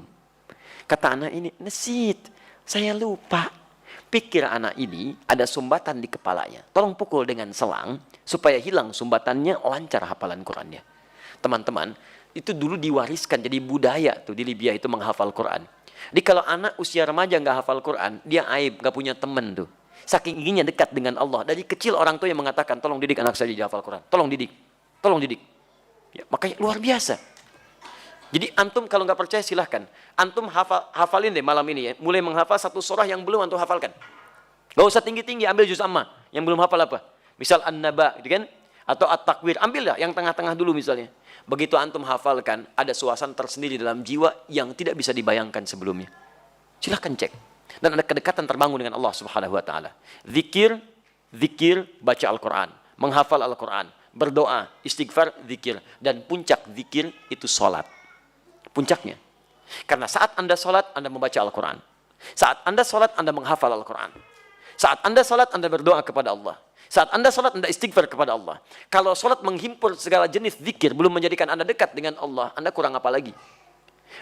Kata anak ini, nesit, saya lupa. Pikir anak ini ada sumbatan di kepalanya. Tolong pukul dengan selang supaya hilang sumbatannya, lancar hafalan Qurannya. Teman-teman, itu dulu diwariskan jadi budaya tuh di Libya itu menghafal Quran. Jadi kalau anak usia remaja nggak hafal Quran, dia aib, nggak punya teman tuh. Saking inginnya dekat dengan Allah. Dari kecil orang tua yang mengatakan, tolong didik anak saya jadi hafal Quran. Tolong didik. Tolong didik. Ya, makanya luar biasa. Jadi antum kalau nggak percaya silahkan. Antum hafalin deh malam ini ya. Mulai menghafal satu surah yang belum antum hafalkan. Gak usah tinggi-tinggi, ambil juz amma. Yang belum hafal apa? Misal An-Naba, gitu kan? Atau At-Takwir. Ambil dah yang tengah-tengah dulu misalnya. Begitu antum hafalkan, ada suasana tersendiri dalam jiwa yang tidak bisa dibayangkan sebelumnya. Silahkan cek. Dan ada kedekatan terbangun dengan Allah Subhanahu wa taala. Zikir, baca Al-Quran, menghafal Al-Quran, berdoa, istighfar, zikir, dan puncak zikir itu salat. Puncaknya. Karena saat Anda salat, Anda membaca Al-Quran. Saat Anda salat, Anda menghafal Al-Quran. Saat Anda salat, Anda berdoa kepada Allah. Saat Anda salat, Anda istighfar kepada Allah. Kalau salat menghimpun segala jenis zikir, belum menjadikan Anda dekat dengan Allah, Anda kurang apa lagi?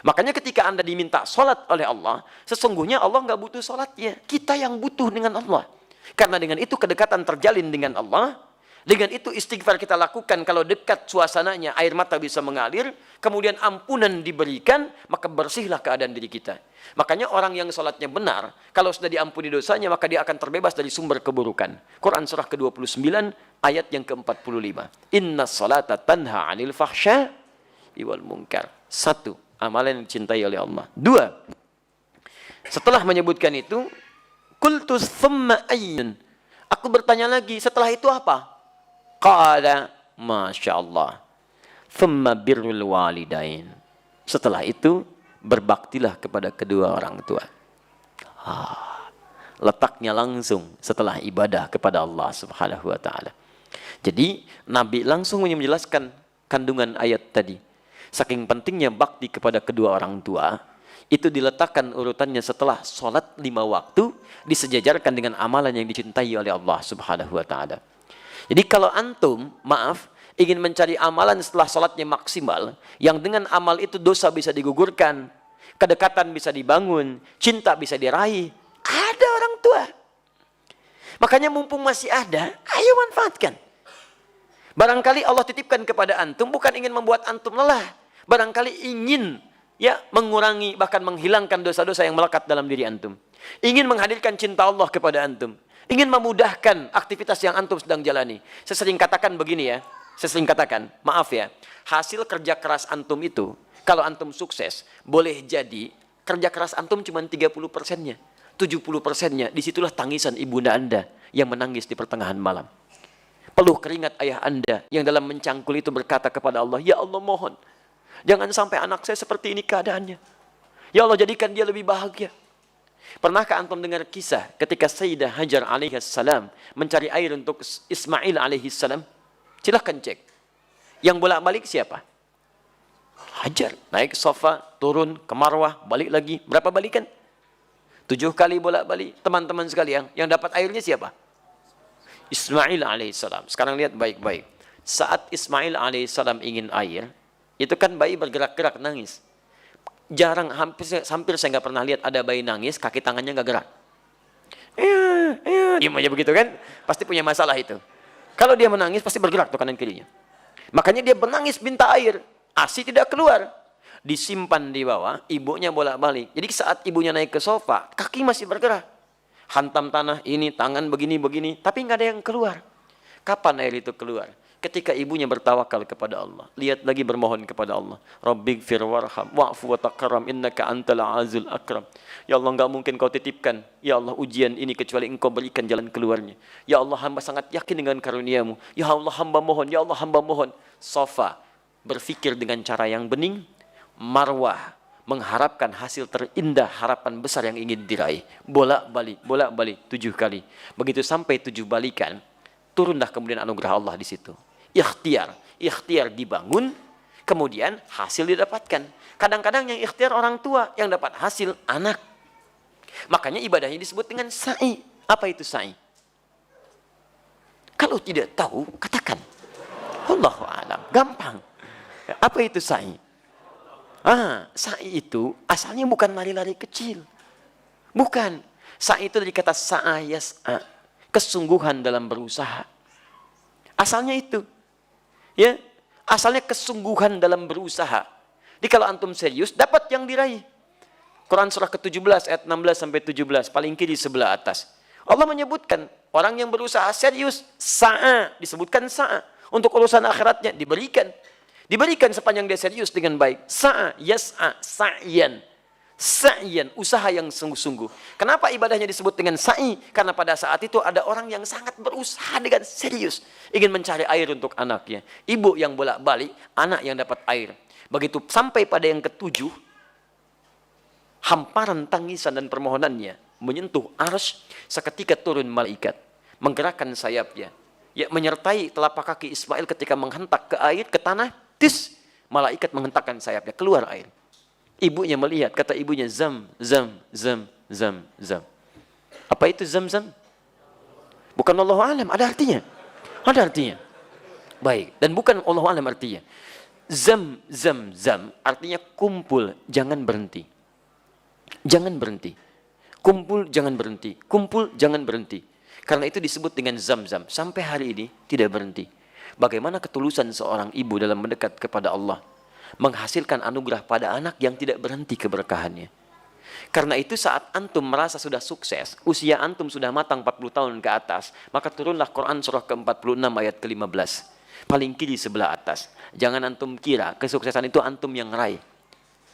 Makanya ketika Anda diminta salat oleh Allah, sesungguhnya Allah nggak butuh salatnya. Kita yang butuh dengan Allah. Karena dengan itu kedekatan terjalin dengan Allah. Dengan itu istighfar kita lakukan, kalau dekat suasananya, air mata bisa mengalir, kemudian ampunan diberikan, maka bersihlah keadaan diri kita. Makanya orang yang salatnya benar, kalau sudah diampuni dosanya, maka dia akan terbebas dari sumber keburukan. Quran surah ke-29, ayat yang ke-45. Inna salata tanha 'anil fahsya wal munkar. 1, amalan yang dicintai oleh Allah. 2, setelah menyebutkan itu, qultus thumma ayyun. Aku bertanya lagi, setelah itu apa? Qala, Masya Allah, thumma birrul walidain. Setelah itu, berbaktilah kepada kedua orang tua. Letaknya langsung setelah ibadah kepada Allah Subhanahu wa ta'ala. Jadi, Nabi langsung menjelaskan kandungan ayat tadi. Saking pentingnya bakti kepada kedua orang tua, itu diletakkan urutannya setelah sholat 5 waktu, disejajarkan dengan amalan yang dicintai oleh Allah Subhanahu wa ta'ala. Jadi kalau antum, ingin mencari amalan setelah sholatnya maksimal, yang dengan amal itu dosa bisa digugurkan, kedekatan bisa dibangun, cinta bisa diraih, ada orang tua. Makanya mumpung masih ada, ayo manfaatkan. Barangkali Allah titipkan kepada antum, bukan ingin membuat antum lelah. Barangkali ingin mengurangi, bahkan menghilangkan dosa-dosa yang melekat dalam diri antum. Ingin menghadirkan cinta Allah kepada antum. Ingin memudahkan aktivitas yang antum sedang jalani. Saya sering katakan begini ya. Maaf ya. Hasil kerja keras antum itu, kalau antum sukses, boleh jadi kerja keras antum cuma 30%-nya. 70%-nya, disitulah tangisan ibunda Anda yang menangis di pertengahan malam. Peluh keringat ayah Anda yang dalam mencangkul itu berkata kepada Allah, ya Allah mohon, jangan sampai anak saya seperti ini keadaannya. Ya Allah jadikan dia lebih bahagia. Pernahkah antum dengar kisah ketika Sayyidah Hajar alaihissalam mencari air untuk Ismail alaihissalam? Silahkan cek. Yang bolak-balik siapa? Hajar. Naik sofa, turun ke Marwah, balik lagi. Berapa balikan? 7 kali bolak-balik. Teman-teman sekalian, yang dapat airnya siapa? Ismail alaihissalam. Sekarang lihat baik-baik. Saat Ismail alaihissalam ingin air, itu kan bayi bergerak-gerak nangis. Jarang, hampir saya nggak pernah lihat ada bayi nangis, kaki tangannya nggak gerak. Diam aja begitu kan? Pasti punya masalah itu. Kalau dia menangis, pasti bergerak tuh kanan kirinya. Makanya dia menangis minta air. ASI tidak keluar. Disimpan di bawah, ibunya bolak-balik. Jadi saat ibunya naik ke sofa, kaki masih bergerak. Hantam tanah ini, tangan begini-begini. Tapi nggak ada yang keluar. Kapan air itu keluar? Ketika ibunya bertawakal kepada Allah. Lihat lagi bermohon kepada Allah. Rabbighfir warham wa'fu wa takaram innaka antal azul akram. Ya Allah, enggak mungkin kau titipkan ya Allah ujian ini kecuali engkau berikan jalan keluarnya. Ya Allah, hamba sangat yakin dengan karuniamu. Ya Allah, hamba mohon. Ya Allah, hamba mohon. Sofa berpikir dengan cara yang bening. Marwah mengharapkan hasil terindah, harapan besar yang ingin diraih. Bolak-balik 7 kali. Begitu sampai 7 balikan, turunlah kemudian anugerah Allah di situ. Ikhtiar dibangun, kemudian hasil didapatkan. Kadang-kadang yang ikhtiar orang tua, yang dapat hasil anak. Makanya ibadahnya disebut dengan sa'i. Apa itu sa'i? Kalau tidak tahu, katakan. Allahu a'lam. Gampang. Apa itu sa'i? Sa'i itu asalnya bukan lari-lari kecil. Bukan. Sa'i itu dari kata sa'a yas'a. Kesungguhan dalam berusaha. Asalnya itu. Ya, asalnya kesungguhan dalam berusaha. Jadi kalau antum serius, dapat yang diraih. Quran surah ke-17 ayat 16 sampai 17, paling kiri sebelah atas. Allah menyebutkan orang yang berusaha serius, sa'a, disebutkan sa'a. Untuk urusan akhiratnya diberikan. Diberikan sepanjang dia serius dengan baik. Sa'a, yas'a, sa'yan. Sa'yan, usaha yang sungguh-sungguh. Kenapa ibadahnya disebut dengan sa'i? Karena pada saat itu ada orang yang sangat berusaha dengan serius. Ingin mencari air untuk anaknya. Ibu yang bolak-balik, anak yang dapat air. Begitu sampai pada yang ke-7, hamparan tangisan dan permohonannya menyentuh arsy, seketika turun malaikat. Menggerakkan sayapnya. Ya, menyertai telapak kaki Ismail ketika menghentak ke air, ke tanah. Tis, malaikat menghentakkan sayapnya, keluar air. Ibunya melihat, kata ibunya, zam. Apa itu zam? Bukan Allahu a'lam, ada artinya. Ada artinya. Baik, dan bukan Allahu a'lam artinya. Zam, artinya kumpul, jangan berhenti. Jangan berhenti. Kumpul, jangan berhenti. Kumpul, jangan berhenti. Karena itu disebut dengan zam. Sampai hari ini tidak berhenti. Bagaimana ketulusan seorang ibu dalam mendekat kepada Allah. Menghasilkan anugerah pada anak yang tidak berhenti keberkahannya. Karena itu saat antum merasa sudah sukses, usia antum sudah matang 40 tahun ke atas, maka turunlah Quran surah ke-46 ayat ke-15. Paling kiri sebelah atas. Jangan antum kira kesuksesan itu antum yang raih.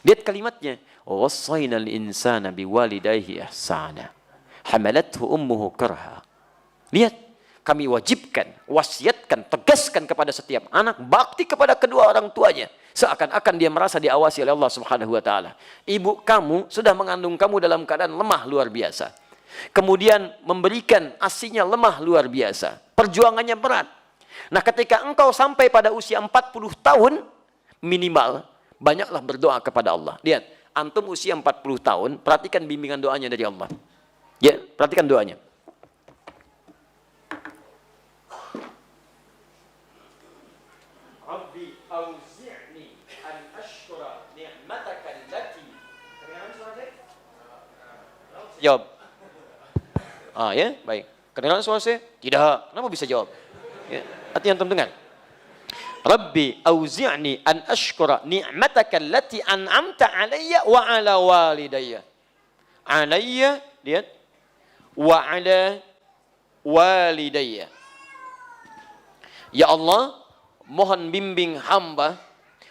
Lihat kalimatnya. Wassaynal insana biwalidayhi ihsana. Hamalathu ummuhu karha. Lihat. Kami wajibkan, wasiatkan, tegaskan kepada setiap anak bakti kepada kedua orang tuanya. Seakan-akan dia merasa diawasi oleh Allah Subhanahu wa taala. Ibu kamu sudah mengandung kamu dalam keadaan lemah luar biasa. Kemudian memberikan ASINya lemah luar biasa. Perjuangannya berat. Nah, ketika engkau sampai pada usia 40 tahun minimal, banyaklah berdoa kepada Allah. Lihat, antum usia 40 tahun, perhatikan bimbingan doanya dari Allah. Ya, perhatikan doanya. Rabbi auzi'ni an ashkura ni'mataka allati. Kedengaran suara saya? Jawab. Ya, baik. Kedengaran suara saya? Tidak. Kenapa bisa jawab? Ya, artinya antum dengar. Rabbi auzi'ni an ashkura ni'mataka allati an'amta 'alayya wa 'ala walidayya. 'Alayya, lihat. Wa 'ala walidayya. Ya Allah, mohon bimbing hamba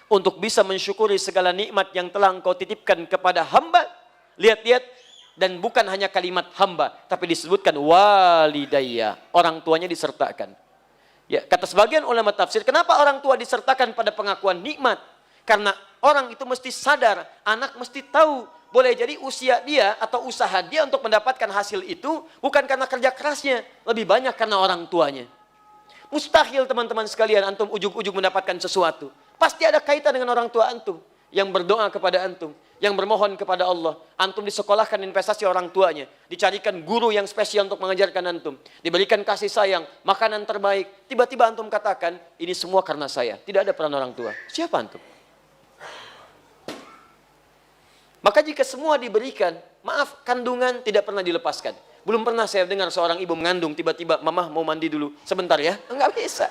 untuk bisa mensyukuri segala nikmat yang telah engkau titipkan kepada hamba. Lihat-lihat, dan bukan hanya kalimat hamba, tapi disebutkan walidayya, orang tuanya disertakan. Ya, kata sebagian ulama tafsir, kenapa orang tua disertakan pada pengakuan nikmat? Karena orang itu mesti sadar, anak mesti tahu, boleh jadi usia dia atau usaha dia untuk mendapatkan hasil itu bukan karena kerja kerasnya, lebih banyak karena orang tuanya. Mustahil teman-teman sekalian antum ujug-ujug mendapatkan sesuatu. Pasti ada kaitan dengan orang tua antum yang berdoa kepada antum, yang bermohon kepada Allah. Antum disekolahkan investasi orang tuanya, dicarikan guru yang spesial untuk mengajarkan antum, diberikan kasih sayang, makanan terbaik. Tiba-tiba antum katakan, ini semua karena saya. Tidak ada peran orang tua. Siapa antum? Maka jika semua diberikan, maaf, kandungan tidak pernah dilepaskan. Belum pernah saya dengar seorang ibu mengandung, tiba-tiba, mamah mau mandi dulu, sebentar ya. Enggak bisa.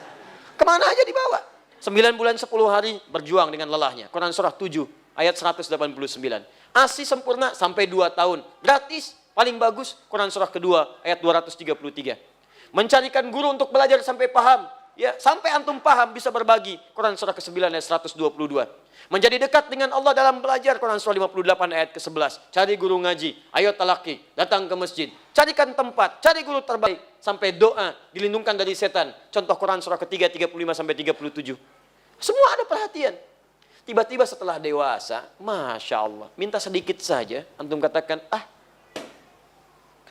Kemana aja dibawa. 9 bulan 10 hari berjuang dengan lelahnya. Quran surah 7 ayat 189. ASI sempurna sampai 2 tahun. Gratis, paling bagus Quran surah kedua ayat 233. Mencarikan guru untuk belajar sampai paham. Ya, sampai antum paham bisa berbagi. Quran surah ke-9 ayat 122. Menjadi dekat dengan Allah dalam belajar. Quran surah 58 ayat ke-11. Cari guru ngaji, ayo talaki, datang ke masjid. Carikan tempat, cari guru terbaik. Sampai doa, dilindungkan dari setan. Contoh Quran surah ke-3, 35 sampai 37. Semua ada perhatian. Tiba-tiba setelah dewasa, Masya Allah, minta sedikit saja. Antum katakan,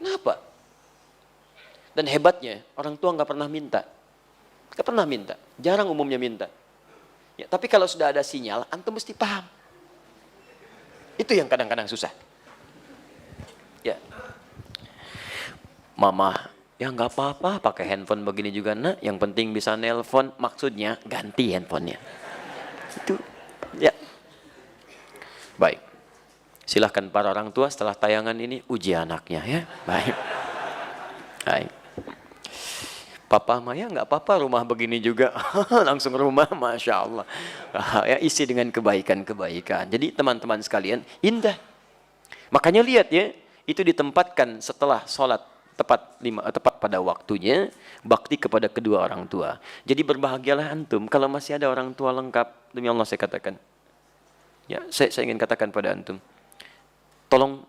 kenapa? Dan hebatnya, orang tua nggak pernah minta. Nggak pernah minta, jarang umumnya minta. Ya, tapi kalau sudah ada sinyal, antum mesti paham. Itu yang kadang-kadang susah. Ya, mama, ya nggak apa-apa, pakai handphone begini juga nak. Yang penting bisa nelpon, maksudnya ganti handphonenya. Itu, ya. Baik, silahkan para orang tua setelah tayangan ini uji anaknya ya. Baik, baik. Papa Maya nggak apa-apa rumah begini juga. Langsung rumah, Masya Allah. Ya, isi dengan kebaikan-kebaikan. Jadi teman-teman sekalian, indah. Makanya lihat ya, itu ditempatkan setelah sholat tepat pada waktunya, bakti kepada kedua orang tua. Jadi berbahagialah antum kalau masih ada orang tua lengkap. Demi Allah saya katakan. Ya, saya ingin katakan pada antum, tolong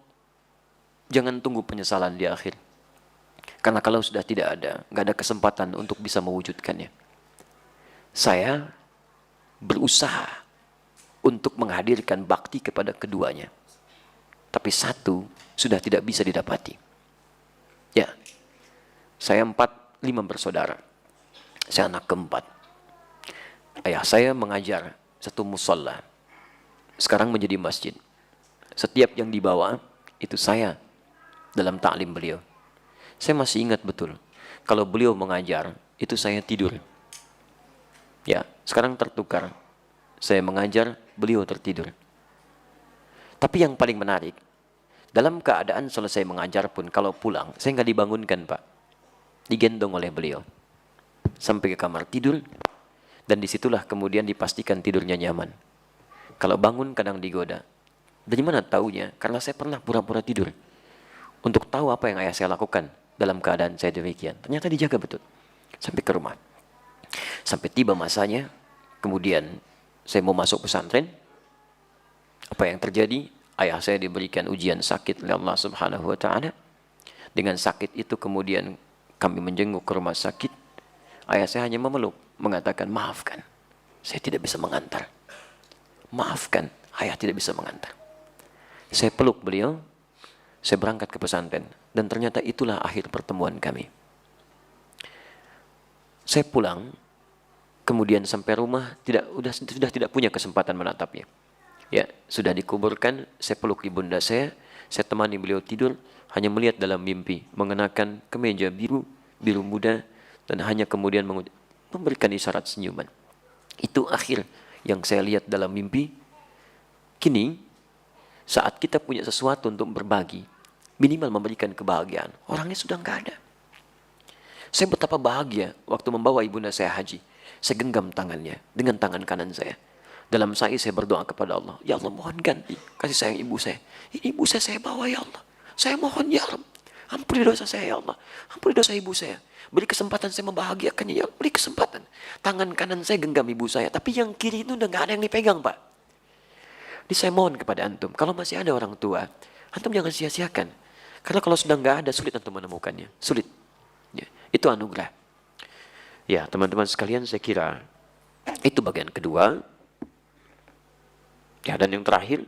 jangan tunggu penyesalan di akhir. Karena kalau sudah tidak ada, nggak ada kesempatan untuk bisa mewujudkannya. Saya berusaha untuk menghadirkan bakti kepada keduanya. Tapi satu sudah tidak bisa didapati. Ya, saya 5 bersaudara. Saya anak keempat. Ayah saya mengajar satu musola. Sekarang menjadi masjid. Setiap yang dibawa, itu saya dalam taklim beliau. Saya masih ingat betul, kalau beliau mengajar, itu saya tidur. Ya, sekarang tertukar. Saya mengajar, beliau tertidur. Tapi yang paling menarik, dalam keadaan selesai mengajar pun, kalau pulang, saya nggak dibangunkan, Pak. Digendong oleh beliau. Sampai ke kamar tidur, dan disitulah kemudian dipastikan tidurnya nyaman. Kalau bangun kadang digoda. Dari mana taunya? Karena saya pernah pura-pura tidur. Untuk tahu apa yang ayah saya lakukan dalam keadaan saya demikian. Ternyata dijaga betul. Sampai ke rumah. Sampai tiba masanya, kemudian saya mau masuk pesantren. Apa yang terjadi? Ayah saya diberikan ujian sakit oleh Allah Subhanahu wa Ta'ala. Dengan sakit itu kemudian kami menjenguk ke rumah sakit. Ayah saya hanya memeluk, mengatakan, maafkan, saya tidak bisa mengantar. Maafkan, ayah tidak bisa mengantar. Saya peluk beliau, saya berangkat ke pesantren. Dan ternyata itulah akhir pertemuan kami. Saya pulang, kemudian sampai rumah sudah tidak punya kesempatan menatapnya. Ya, sudah dikuburkan, saya peluk ibunda saya temani beliau tidur, hanya melihat dalam mimpi, mengenakan kemeja biru muda, dan hanya kemudian memberikan isyarat senyuman. Itu akhir yang saya lihat dalam mimpi. Kini, saat kita punya sesuatu untuk berbagi, minimal memberikan kebahagiaan, orangnya sudah nggak ada. Saya betapa bahagia waktu membawa ibunda saya haji. Saya genggam tangannya dengan tangan kanan saya. Dalam sa'i saya berdoa kepada Allah, ya Allah mohon ganti kasih sayang ibu saya. Ini ibu saya bawa ya Allah. Saya mohon ya Allah, ampuni dosa saya ya Allah. Ampuni dosa ibu saya. Beri kesempatan saya membahagiakannya ya Allah. Beri kesempatan. Tangan kanan saya genggam ibu saya, tapi yang kiri itu udah nggak ada yang dipegang, Pak. Jadi saya mohon kepada antum, kalau masih ada orang tua, antum jangan sia-siakan. Karena kalau sudah nggak ada, sulit antum menemukannya. Sulit. Ya, itu anugerah. Ya, teman-teman sekalian, saya kira itu bagian kedua. Ya, dan yang terakhir,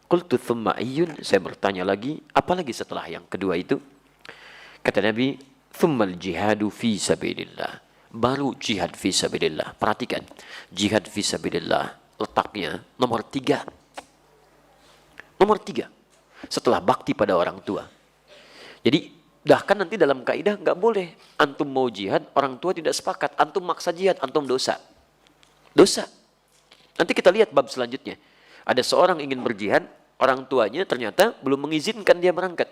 qultu thumma ayyun, saya bertanya lagi, apalagi setelah yang kedua itu? Kata Nabi, thummal jihadu fi sabilillah. Baru jihad fi sabilillah. Perhatikan, jihad fi sabilillah letaknya nomor 3. Nomor 3. Setelah bakti pada orang tua. Jadi bahkan nanti dalam kaidah nggak boleh antum mau jihad, orang tua tidak sepakat, antum maksa jihad, antum dosa. Dosa. Nanti kita lihat bab selanjutnya. Ada seorang ingin berjihad, orang tuanya ternyata belum mengizinkan dia berangkat.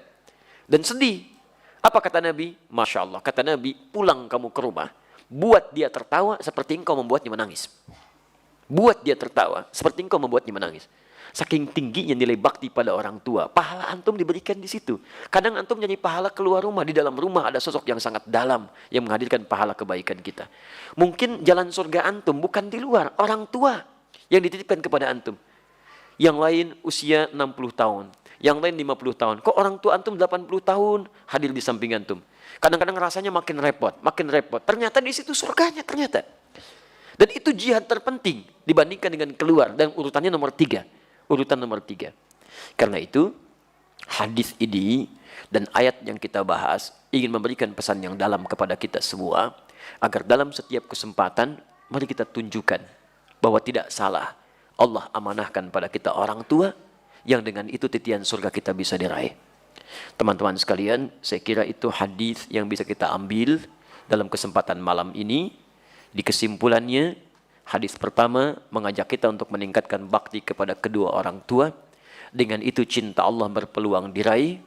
Dan sedih. Apa kata Nabi? Masya Allah. Kata Nabi, pulang kamu ke rumah. Buat dia tertawa seperti engkau membuatnya menangis. Buat dia tertawa seperti engkau membuatnya menangis. Saking tingginya nilai bakti pada orang tua, pahala antum diberikan di situ. Kadang antum nyanyi pahala keluar rumah, di dalam rumah ada sosok yang sangat dalam yang menghadirkan pahala kebaikan kita. Mungkin jalan surga antum bukan di luar, orang tua yang dititipkan kepada antum. Yang lain usia 60 tahun, yang lain 50 tahun. Kok orang tua antum 80 tahun hadir di samping antum? Kadang-kadang rasanya makin repot, makin repot. Ternyata di situ surganya ternyata. Dan itu jihad terpenting dibandingkan dengan keluar, dan urutannya nomor 3. Urutan nomor 3. Karena itu hadis ini dan ayat yang kita bahas ingin memberikan pesan yang dalam kepada kita semua, agar dalam setiap kesempatan mari kita tunjukkan bahwa tidak salah Allah amanahkan pada kita orang tua yang dengan itu titian surga kita bisa diraih. Teman-teman sekalian, saya kira itu hadis yang bisa kita ambil dalam kesempatan malam ini. Di kesimpulannya, hadis pertama mengajak kita untuk meningkatkan bakti kepada kedua orang tua. Dengan itu cinta Allah berpeluang diraih,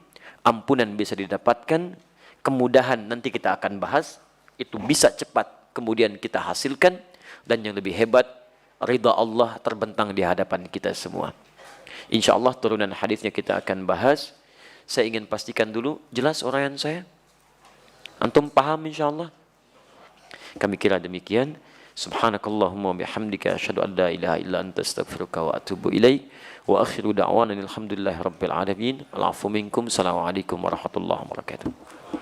ampunan bisa didapatkan, kemudahan nanti kita akan bahas, itu bisa cepat kemudian kita hasilkan, dan yang lebih hebat, ridha Allah terbentang di hadapan kita semua. Insya Allah turunan hadisnya kita akan bahas. Saya ingin pastikan dulu, jelas uraian saya? Antum paham insya Allah? Kami kira demikian. Subhanakallahumma bihamdika asyhadu an la ilaha illa anta astaghfiruka wa atubu ilaik. Wa akhiru da'wana alhamdulillahi rabbil alamin. Al-'afwu minkum. Assalamualaikum warahmatullahi wabarakatuh.